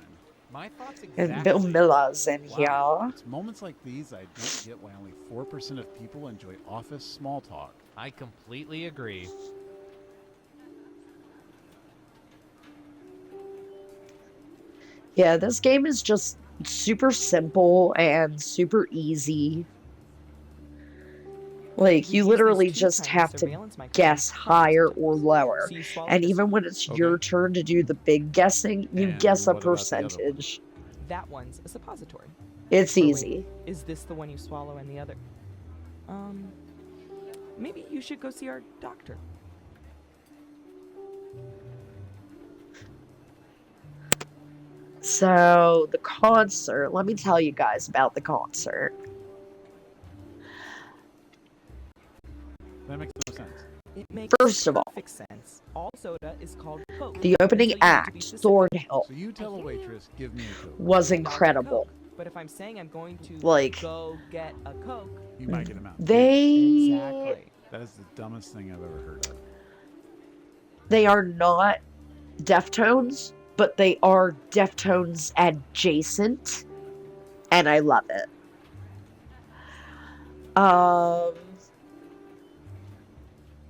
My thoughts exactly. And Bill Miller's in Wow. here. It's moments like these I don't get why only 4% of people enjoy office small talk. I completely agree. Yeah, this game is just super simple and super easy. Like, you literally just have to guess higher or lower. And even when it's your turn to do the big guessing, you And guess a what about the other one? percentage. That one's a suppository. It's Or wait, easy. Is this the one you swallow and the other? Maybe you should go see our doctor. So, the concert, let me tell you guys about the concert. That makes no sense. It makes First of all, perfect sense. All soda is called Coke. the opening So you need to be act, specific. Thornhill, So you tell a waitress, give me a Coke. was Dog a incredible. Coke. But if I'm saying I'm going to Like- go get a Coke, You might get a Mountain Dew. They exactly. That is the dumbest thing I've ever heard of. they are not Deftones, but they are Deftones adjacent, and I love it.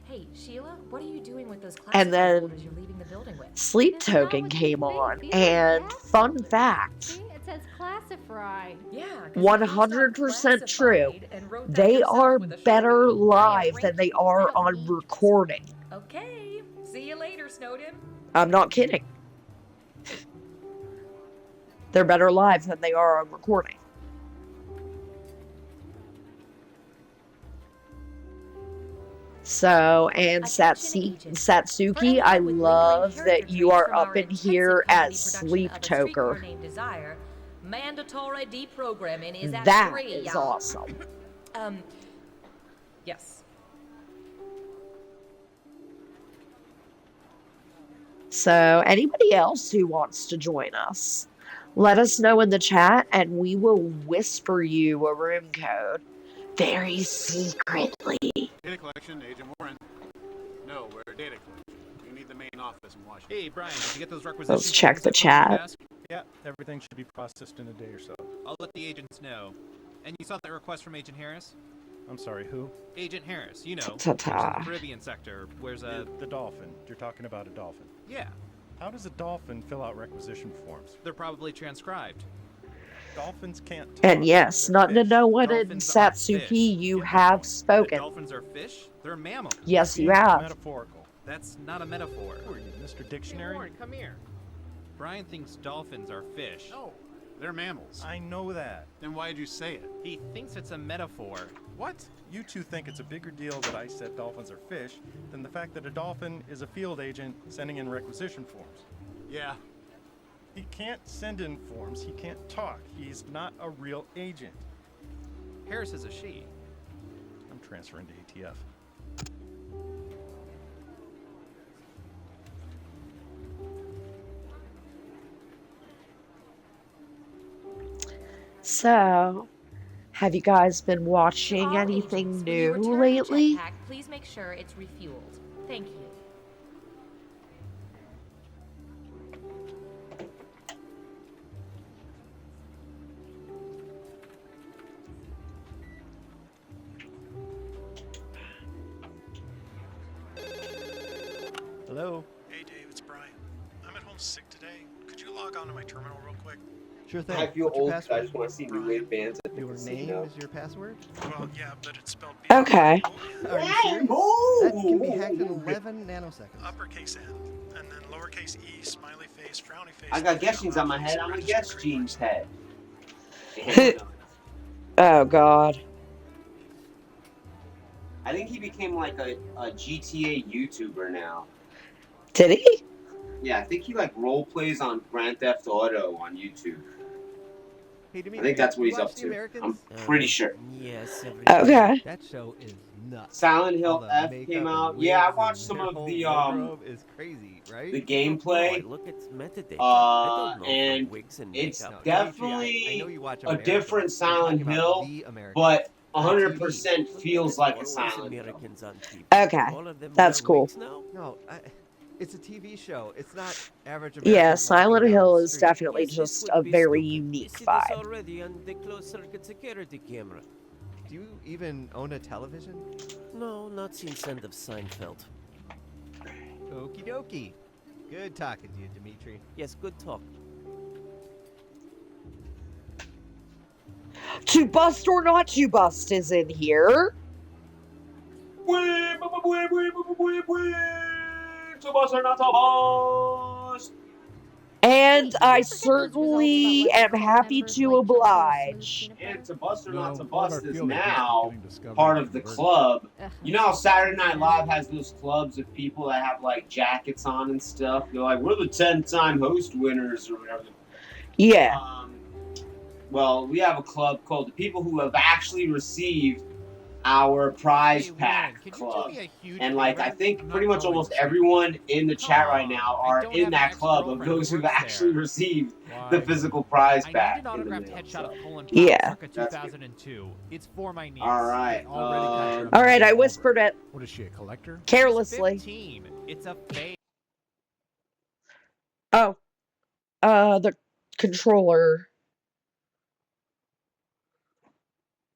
Hey, Sheila, what are you doing with those And classified then folders you're leaving the building with? Sleep It's not Token what you came think. on, These are and fun classified. fact, See, it says classified. Yeah, 100% true, they are better live than they are on recording. Okay, see you later, Snowden. I'm not kidding. They're better live than they are on recording. So, and Satsuki, I love that you are up in here as Sleep Toker. Mandatory deprogramming is at That 3, is y'all. awesome. Yes. So, anybody else who wants to join us, let us know in the chat and we will whisper you a room code very secretly. Data collection, Agent Warren. No, we're data collection. You need the main office in Washington. Hey, Brian, did you get those requisitions? Let's check the that put on your chat. desk? Yeah, everything should be processed in a day or so. I'll let the agents know. And you saw that request from Agent Harris? I'm sorry, who? Agent Harris, you know, Ta-ta-ta. lives in the Caribbean sector. Wears a... The dolphin. You're talking about a dolphin. Yeah, How does a dolphin fill out requisition forms? they're probably transcribed. Dolphins can't talk. And yes, They're not to fish. know what in Dolphins are Satsuki fish. you Yeah. have The spoken. dolphins are fish? They're mammals. Yes, you Being have. Metaphorical. That's not a metaphor. Who are you, Mr. Hey, Dictionary? Warren, come here. Brian thinks dolphins are fish. No, they're mammals. I know that. Then why'd you say it? He thinks it's a metaphor. What? You two think it's a bigger deal that I said dolphins are fish than the fact that a dolphin is a field agent sending in requisition forms. Yeah. He can't send in forms. He can't talk. He's not a real agent. Harris is a she. I'm transferring to ATF. So, have you guys been watching All anything agents, when you new return the lately? jetpack, please make sure it's refueled. Thank you. Hello? Hey, Dave, it's Brian. I'm at home sick today. Could you log on to my terminal real quick? Sure thing. I feel What's your old because I password? just want to see new wave bands at the Your name casino. is your password? Well, yeah, but it's spelled Okay. Are you serious? That can be hacked in 11 nanoseconds. uppercase N, and then lowercase e, smiley face, frowny face. I got guess jeans on my head. I'm gonna guess jeans head. Oh God. I think he became like a GTA YouTuber now. Did he? Yeah, I think he like role plays on Grand Theft Auto on YouTube. Hey, Dimitri, I think that's what you he's watch up The to. Americans? I'm pretty sure. Yes, Okay. That show is nuts. Silent All Hill the F makeup came and out. Yeah, I wigs watched and some their of whole the wardrobe is crazy, right? the gameplay. Look at metadata. I don't know And wigs and it's makeup. definitely I know you watch a Americans. different I'm Silent talking about Hill, The Americans. but On 100% feels like a Always Silent Hill. Americans on TV. Okay. All of them That's wear cool. wigs now? No, it's a yeah, show. It's not average Americans. Yeah, walking Silent down Hill the is street. definitely Yes, this just would a be very stupid. unique We see this vibe. already on the closed circuit security camera. Do you even own a television? No, not since end of Seinfeld. Okie dokie. Good talking to you, Dimitri. Yes, good talk. To bust or not to bust is in here. And I certainly am happy to oblige. And to bust or not to No, all of bust our is field agents are now getting discovered part and of the converted. club. You know how Saturday Night Live has those clubs of people that have like jackets on and stuff? They're like, we're the 10-time host winners or whatever. Yeah. Well, we have a club called the people who have actually received our prize Hey, pack Warren, could you do club. me a huge And like I favor? think I'm pretty not much calling almost sick. everyone in the chat right Come now on, I are don't in have an that club of ex-girlfriend those who who've works actually there. received Why? the physical prize I need pack. an autographed headshot of Colin Powell Yeah. circa That's good. 2002. It's for my niece. All right. Already got your All right, I amazing whispered it What is she, a collector? carelessly. 15. It's a fake. Oh, the controller.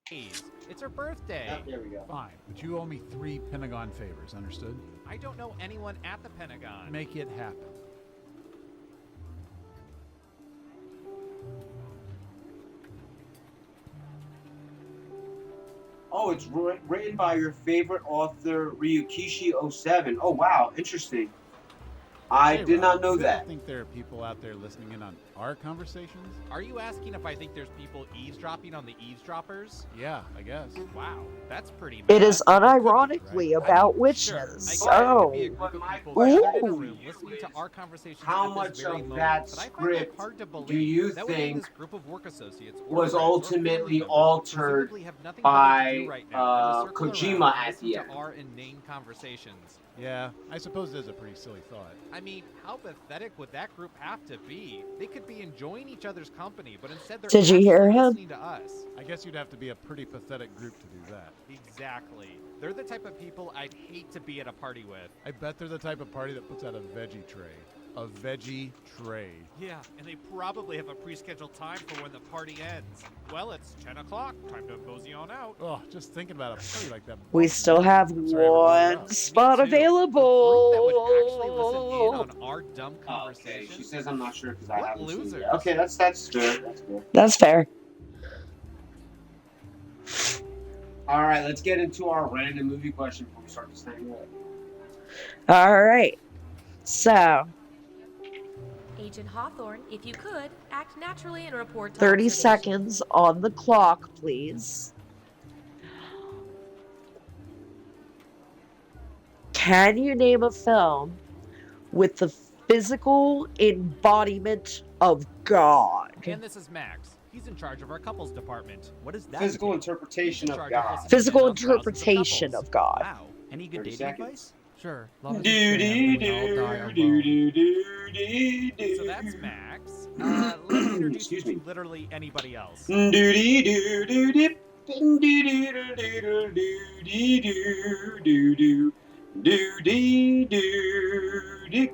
It's her birthday. There we go. Fine, but you owe me 3 Pentagon favors, understood? I don't know anyone at the Pentagon. Make it happen. Oh, it's written by your favorite author, Ryukishi07. Oh, wow. Interesting. I Hey, did not Rob, know you ever that. think there are people out there listening in on our conversations? Are you asking if I think there's people eavesdropping on the eavesdroppers? Yeah, I guess. Wow, that's pretty It bad. is unironically right? about Sure, witches. I get Oh. it could be a group of But my people question gathered in a to room you listening to is, our conversations how at this much very of moment, that but I find script it hard to believe do you that within think this group of work associates or was friends or ultimately family members altered presumably have nothing better to do by right now than to circle Kojima around and at listen the to end? our inane conversations. Yeah, I suppose it is a pretty silly thought. I mean, how pathetic would that group have to be? They could be enjoying each other's company, but instead they're Did you hear actually him? listening to us. I guess you'd have to be a pretty pathetic group to do that. Exactly. They're the type of people I'd hate to be at a party with. I bet they're the type of party that puts out a veggie tray. A veggie tray. Yeah, and they probably have a pre-scheduled time for when the party ends. Well, it's 10 o'clock. Time to mosey on out. Oh, just thinking about a party like that. We still have one spot Me too. available. A group that would actually listen in on our dumb Oh, okay, conversations. she says I'm not sure because I What haven't seen losers? it. Okay, that's fair. That's fair. That's fair. All right, let's get into our random movie question before we start this thing. All right. So, Agent Hawthorne, if you could, act naturally and report to 30 observation. seconds on the clock, please. Can you name a film with the physical embodiment of God? And this is Max. He's in charge of our couples department. What is that? Physical interpretation of God. Physical interpretation of God. Wow. Any good 30 dating seconds. advice? Sure. Do Love is do grand, do we all die alone. do do do do. So that's Max. Let me introduce Excuse you me. to literally anybody else. Do do do do do. Do do do do do do do do do. Do do do do.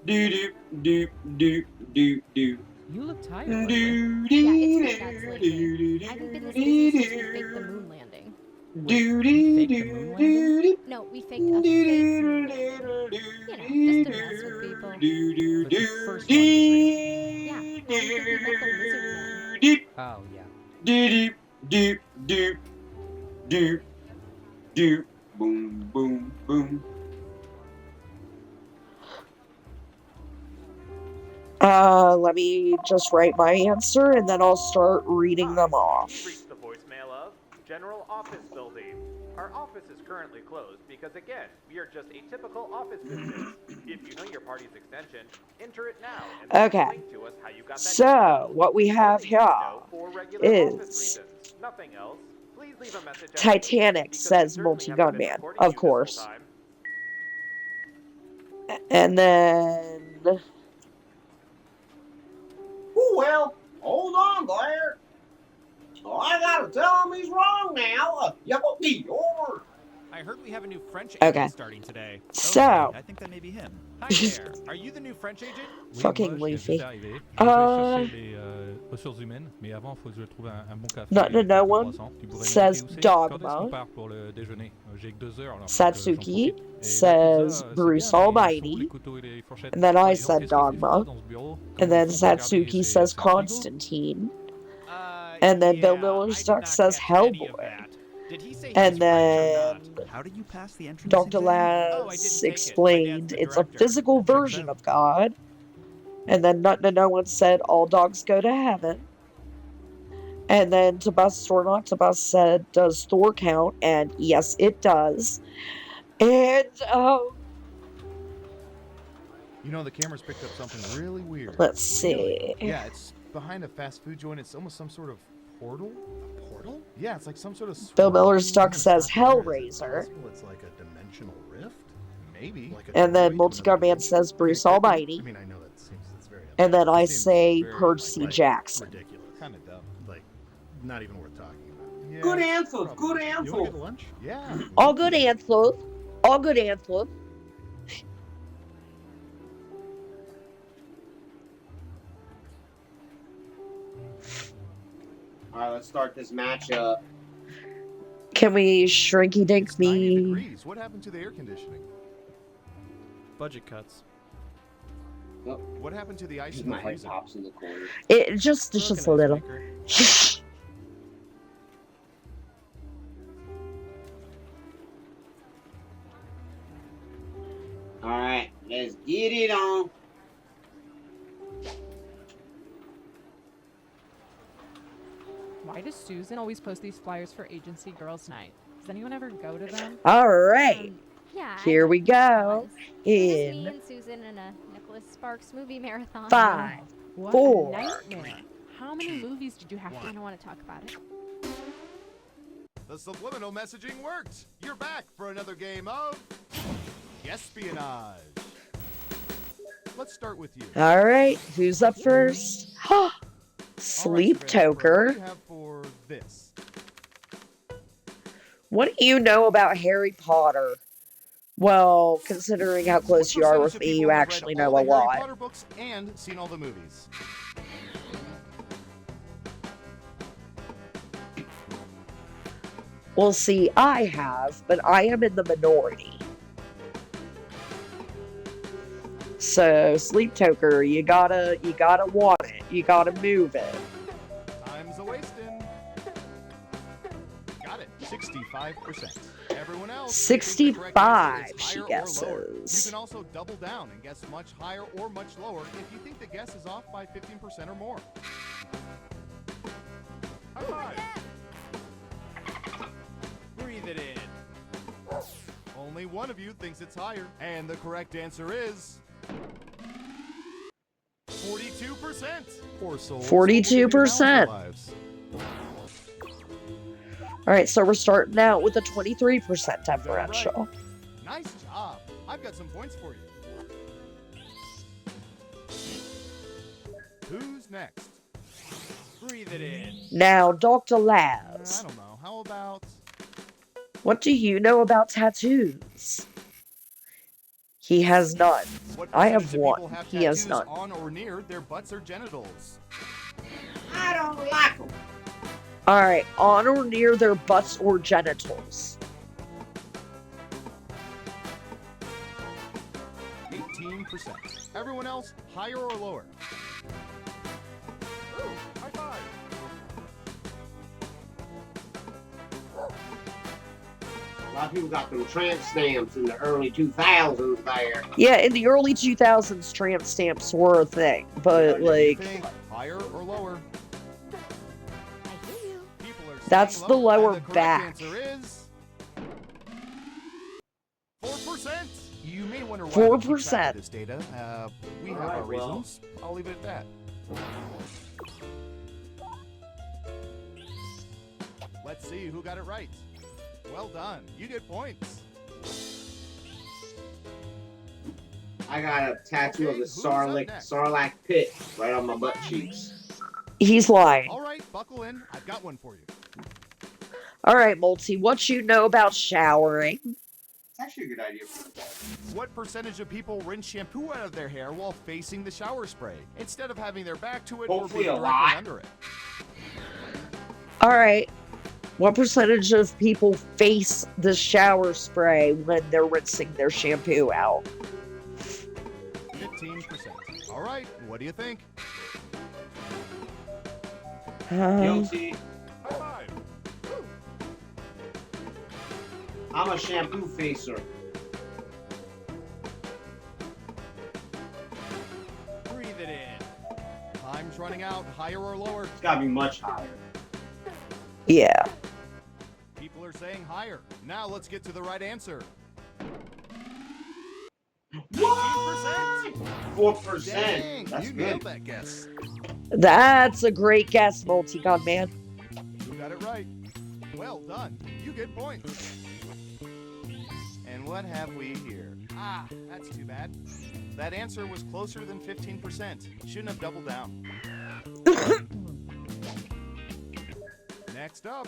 Do do do do do do. You look tired. Do Lately. do Yeah, it's do my dad's do lately. do I haven't been do this busy since we do faked the do. moon landing. Do We do faked the do moon do landing? do No, we faked a fake moon landing. You know, just to mess with people. do But the do first one was real. Yeah, well, we think we met the lizard man. do Oh, yeah. do do do do do boom boom boom. Let me just write my answer and then I'll start reading them You've off. reached the voicemail of General Office Building. Our office is currently closed because, again, we are just a typical office business. If you know your party's extension, enter it now and then Okay. link to us how you got that So, email. what we have Only here no for regular office is reasons. Nothing else. Please leave a message after the beep, Titanic, because we says certainly Multi haven't been Gunman, recording of you this whole course. time. And then. Oh, well, hold on, Blair. Oh, I gotta tell him he's wrong now. Yup, be yours. I heard we have a new French Okay. agent starting today. So. I think that may be him. Hi there. Are you the new French agent? Fucking Leafy. Je vais chercher les ressources humaines, mais avant, il faut que je trouve un bon café. No one says Dogma. Pour le déjeuner? J'ai que 2 heures. Alors, Satsuki says Bruce Almighty. And then I said Dogma. And then Satsuki says Constantine. And then Bill Millerstock says Hellboy. And then How did you pass the entrance Dr. exam? Laz explained it's a physical version of God. And then no one said all dogs go to heaven. And then Tabas or not Tabas said, does Thor count? And yes, it does. And You know, the camera's picked up something really weird. Let's see. Yeah, it's behind a fast food joint. It's almost some sort of portal. A portal? Yeah, it's like some sort of. Bill Millerstock says Hellraiser. It's like a dimensional rift. Maybe. Like And then Multi-Gunman says Bruce Almighty. I mean, I know that seems it's very. And then I say Percy Jackson. Ridiculous. Kind of dumb. Like, not even worth talking about. Yeah, Good answer. Good You want to answer. get lunch? Yeah. All good answers. All good answers. All right, let's start this matchup. Can we shrinky dink 90 me? degrees. What happened to the air conditioning? Budget cuts. What happened to the ice in the My head freezer? pops in the corner. It just a little. All right, let's get it on. Why does Susan always post these flyers for Agency Girls Night? Does anyone ever go to them? All right. Yeah. Here we go. It's me In and Susan in a Nicholas Sparks movie marathon. 5, What 4. a nightmare. How many movies did you have to? I don't want to talk about it. The subliminal messaging worked. You're back for another game of espionage. Let's start with you. All right. Who's up first? Sleep What do Toker. you have for this? What do you know about Harry Potter? Well, considering how close you are with me, you actually know a All the Harry lot. Potter books and seen all the movies. Well, see, I have, but I am in the minority. So, Sleep Toker, you gotta want it. You gotta move it. Time's a wasting. Got it. 65%. Everyone else. 65, she You guesses. can also double down and guess much higher or much lower if you think the guess is off by 15% or more. High five. Breathe it in. Only one of you thinks it's higher, and the correct answer is 42%. Poor souls. 42%. Lives. All right, so we're starting out with a 23% differential. Nice job. I've got some points for you. Who's next? Breathe it in. Now, Dr. I Laz, don't know. How about what do you know about tattoos? He has none. what I percentage have of people one. have He has tattoos none. on or near their butts or genitals? I don't like them. Alright, on or near their butts or genitals. 18%. Everyone else, higher or lower? Ooh, high five. A lot of people got them tramp stamps in the early 2000s there. Yeah, in the early 2000s, tramp stamps were a thing, but like, Higher or lower? that's the lower and the correct back. answer is 4%. You may wonder why 4%. this data. We have Alright, our well. reasons. I'll leave it at that. Let's see who got it right. Well done. You get points. I got a tattoo of the who's up next? Sarlacc pit right on my butt cheeks. He's lying. All right, buckle in. I've got one for you. Alright, Multi, what you know about showering? It's actually a good idea for the ball. What percentage of people rinse shampoo out of their hair while facing the shower spray instead of having their back to it Hopefully or a being lot. directly under it? Alright, what percentage of people face the shower spray when they're rinsing their shampoo out? 15%. All right, what do you think? Guilty. High five. I'm a shampoo facer. Breathe it in. Time's running out. Higher or lower? It's gotta be much higher. Yeah. People are saying higher. Now let's get to the right answer. 19%. 4%. Dang, That's you good. nailed that guess. That's a great guess, Multi-Gun Man. You got it right. Well done. You get points. And what have we here? Ah, that's too bad. That answer was closer than 15%. Shouldn't have doubled down. Next up.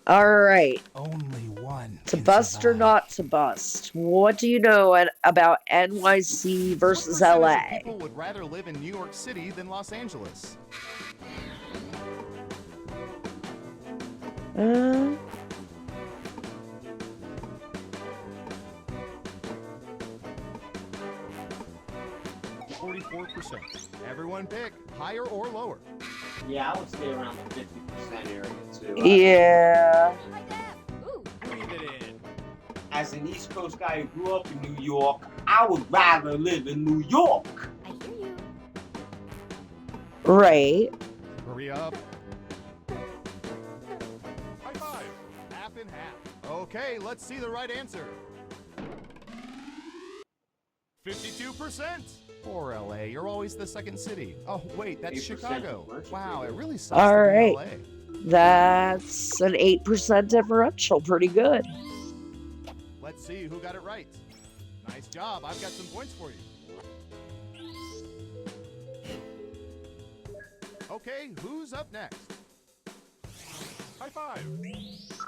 Alright. Only one. To bust or not to bust? What do you know about NYC versus What LA? percentage of people would rather live in New York City than Los Angeles? Uh, 44%. Everyone pick higher or lower. Yeah, I would stay around the 50% area too. yeah. Breathe it in. As an East Coast guy who grew up in New York, I would rather live in New York. Right. Hurry up. High five. Half and half. Okay, let's see the right answer. 52%. Poor LA, you're always the second city. Oh, wait, that's 8% Chicago. differential. Wow, it really sucks All to be right. LA. That's an 8% differential. Pretty good. Let's see who got it right. Nice job. I've got some points for you. Okay, who's up next? High five.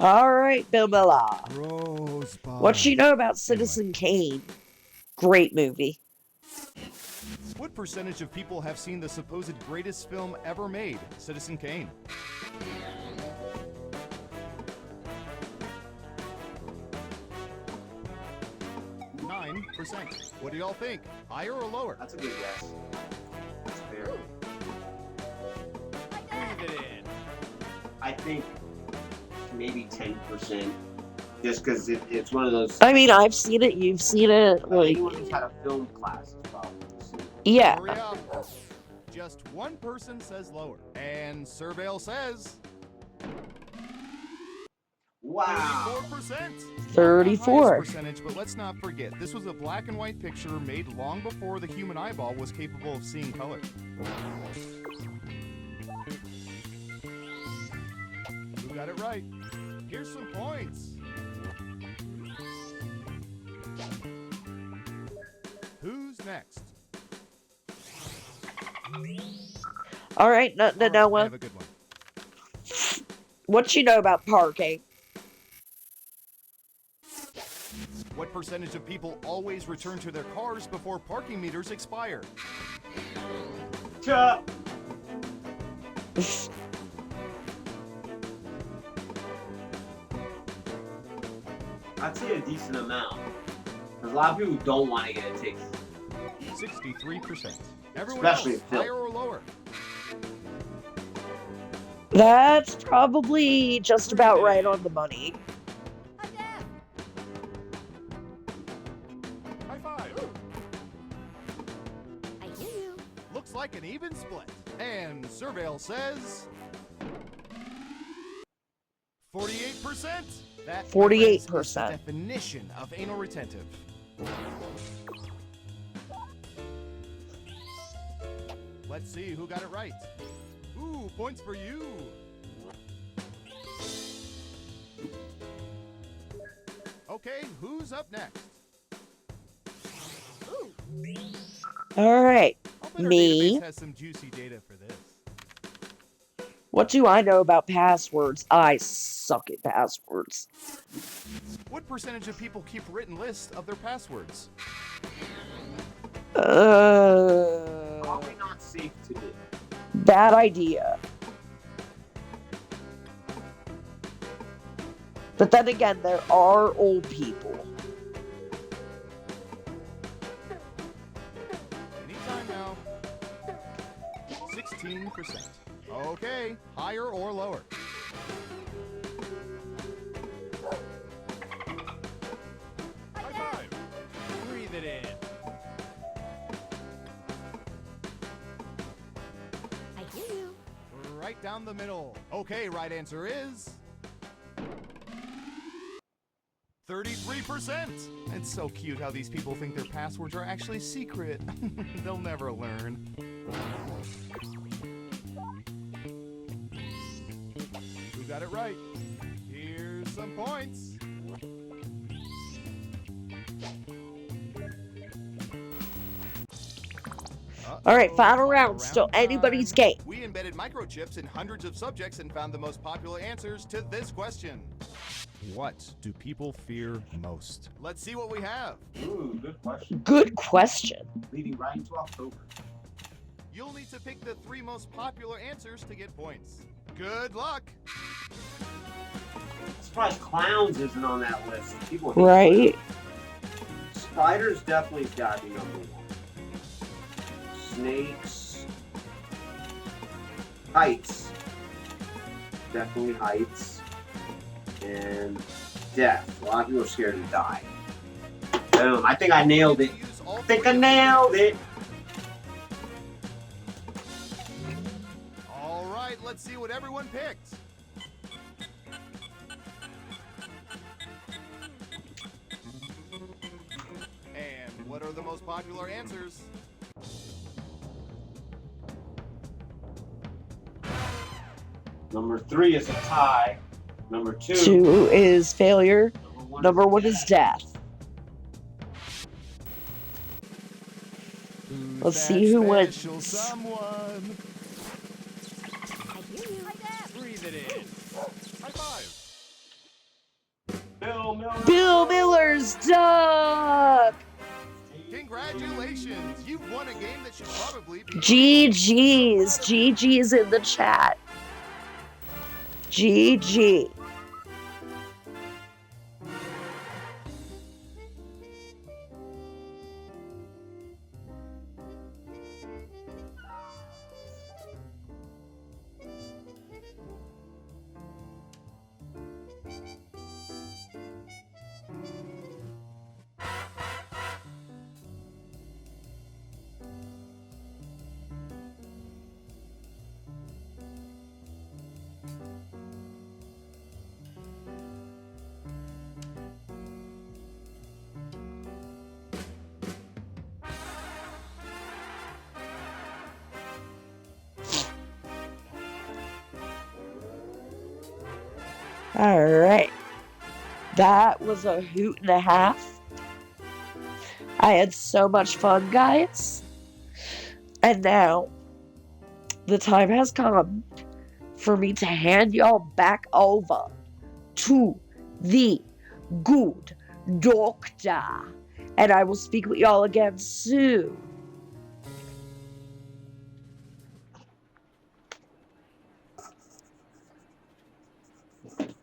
Alright, Bill Miller. Rosebud. What you know about Citizen Kane? Great movie. What percentage of people have seen the supposed greatest film ever made, Citizen Kane? %. What do y'all think? Higher or lower? That's a good guess. That's fair. Breathe it in. I think maybe 10%. Just because it's one of those. I mean, I've seen it. You've seen it. Like, anyone who's had a film class has probably seen it. yeah. Hurry up. Just one person says lower. And Surveil says... Wow. 34%. 34. Highest percentage, but let's not forget, this was a black and white picture made long before the human eyeball was capable of seeing color. Who got it right? Here's some points. Who's next? All right, no, I Noah. have a good one. What you know about parking? What percentage of people always return to their cars before parking meters expire? I'd say a decent amount. There's a lot of people who don't want to get a ticket. 63%. Everyone Especially else, in Philly. higher or lower? That's probably just about right on the money. High five. I hear you. Looks like an even split. And Surveil says 48%. That, my friends, is 48%. the definition of anal retentive. Let's see who got it right. Ooh, points for you. Okay, who's up next? All right, Our me. database has some juicy data for this. What do I know about passwords? I suck at passwords. What percentage of people keep written lists of their passwords? Probably not safe to do. Bad idea. But then again, there are old people. Anytime now. 16%. Okay, higher or lower? High five. Breathe it in. I hear you. Right down the middle. Okay, right answer is 33%. It's so cute how these people think their passwords are actually secret. They'll never learn. Who got it right? Here's some points. All right, final round. Still anybody's game. We embedded microchips in hundreds of subjects and found the most popular answers to this question. What do people fear most? Let's see what we have. Ooh, good question. Good question. Leading right into October. You'll need to pick the 3 most popular answers to get points. Good luck. I'm surprised clowns isn't on that list. People hate Right. clowns. Spiders definitely gotta be number 1. Snakes. Heights. Definitely heights. And death. A lot of people are scared to die. Boom. I think I nailed it. I think I nailed it. All right, let's see what everyone picked. And what are the most popular answers? Number 3 is a tie. Number 2. 2 is failure. Number 1 is death. Let's see who wins. Someone. I hear you. Breathe it in. High five. Bill Miller. Bill Miller's duck. Congratulations! You've won a game that should probably be. GG's. GG's in the chat. GG. All right. That was a hoot and a half. I had so much fun, guys. And now, the time has come for me to hand y'all back over to the good doctor. And I will speak with y'all again soon. Find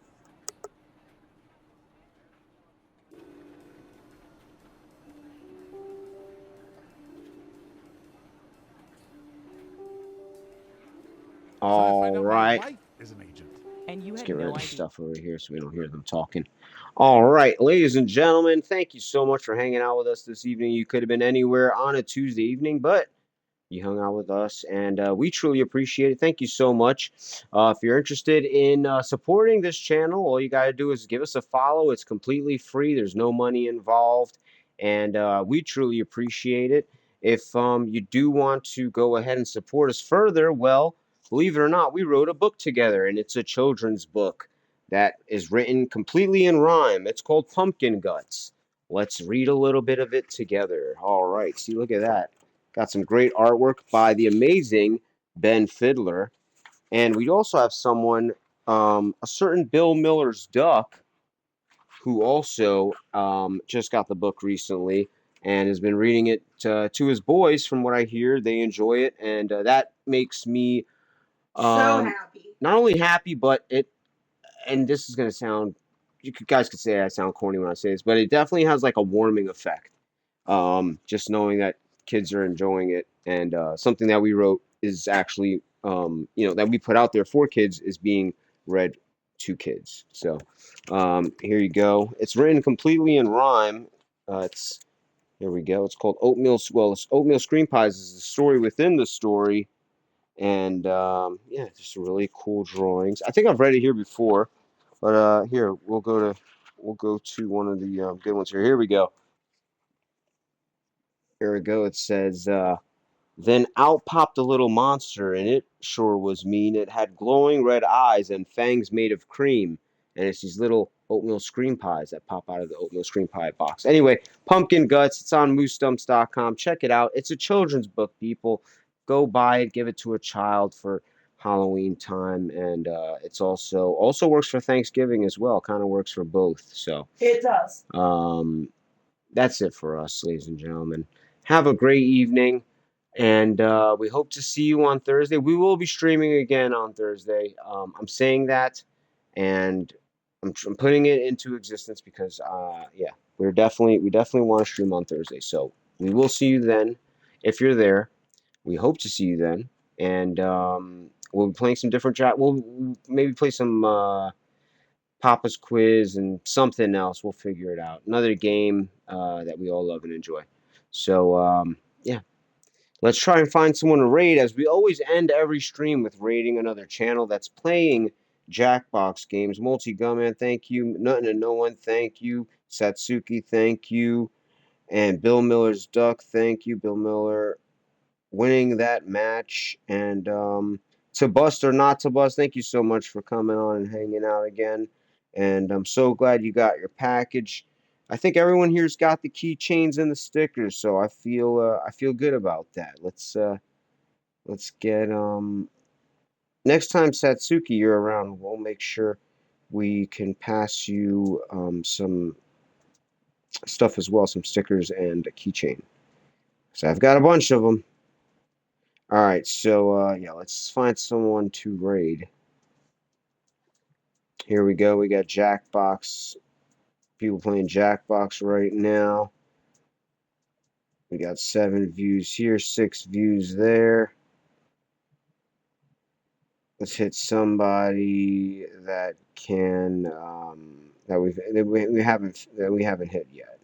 All out my right. wife is an agent. And you Let's had get rid no of this idea. stuff over here so we don't hear them talking. All right, ladies and gentlemen, thank you so much for hanging out with us this evening. You could have been anywhere on a Tuesday evening, but you hung out with us, and we truly appreciate it. Thank you so much. If you're interested in supporting this channel, all you got to do is give us a follow. It's completely free. There's no money involved, and we truly appreciate it. If you do want to go ahead and support us further, well, believe it or not, we wrote a book together, and it's a children's book that is written completely in rhyme. It's called Pumpkin Guts. Let's read a little bit of it together. All right, see, look at that. Got some great artwork by the amazing Ben Fiddler. And we also have someone, a certain Bill Miller's Duck, who also just got the book recently and has been reading it to his boys. From what I hear, they enjoy it. And that makes me So happy. not only happy, but and this is going to sound, guys could say I sound corny when I say this, but it definitely has like a warming effect. Just knowing that kids are enjoying it, and something that we wrote is actually, that we put out there for kids is being read to kids. So here you go. It's written completely in rhyme. Here we go. It's called Oatmeal. Well, it's Oatmeal Screen Pies is the story within the story, and yeah, just really cool drawings. I think I've read it here before, but here we'll go to one of the good ones here. Here we go. Here we go. It says, then out popped a little monster, and it sure was mean. It had glowing red eyes and fangs made of cream. And it's these little oatmeal screen pies that pop out of the oatmeal screen pie box. Anyway, Pumpkin Guts. It's on moosestumps.com. Check it out. It's a children's book, people. Go buy it. Give it to a child for Halloween time. And it's also works for Thanksgiving as well. Kind of works for both. So It does. that's it for us, ladies and gentlemen. Have a great evening, and we hope to see you on Thursday. We will be streaming again on Thursday. I'm saying that, and I'm putting it into existence because, yeah, we definitely want to stream on Thursday. So we will see you then, if you're there. We hope to see you then, and we'll be playing some different chat. We'll maybe play some Papa's Quiz and something else. We'll figure it out. Another game that we all love and enjoy. So, yeah. Let's try and find someone to raid, as we always end every stream with raiding another channel that's playing Jackbox games. Multi Gunman, thank you. Nothing to No One, thank you. Satsuki, thank you. And Bill Miller's Duck, thank you. Bill Miller winning that match. And to bust or not to bust, thank you so much for coming on and hanging out again. And I'm so glad you got your package. I think everyone here's got the keychains and the stickers, so I feel good about that. Let's get next time Satsuki you're around, we'll make sure we can pass you some stuff as well, some stickers and a keychain. So I've got a bunch of them. All right, so yeah, let's find someone to raid. Here we go. We got Jackbox. People playing Jackbox right now. We got 7 views here, 6 views there. Let's hit somebody that can that we haven't hit yet.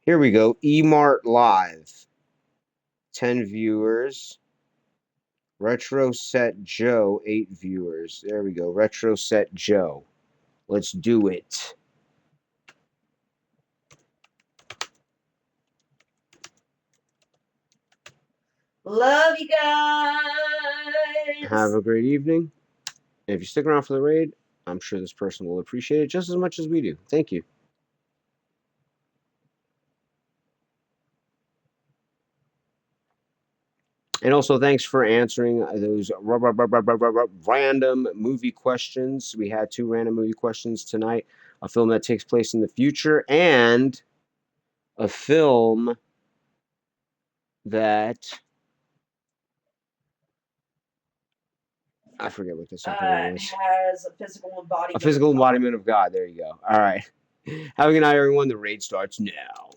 Here we go. Emart Live. 10 viewers. Retro Set Joe, 8 viewers. There we go. Retro Set Joe. Let's do it. Love you guys. Have a great evening. And if you stick around for the raid, I'm sure this person will appreciate it just as much as we do. Thank you. And also, thanks for answering those random movie questions. We had 2 random movie questions tonight. A film that takes place in the future and a film that I forget what the second one was. has a physical embodiment. A physical embodiment of God. There you go. All right. Have a good night, everyone. The raid starts now.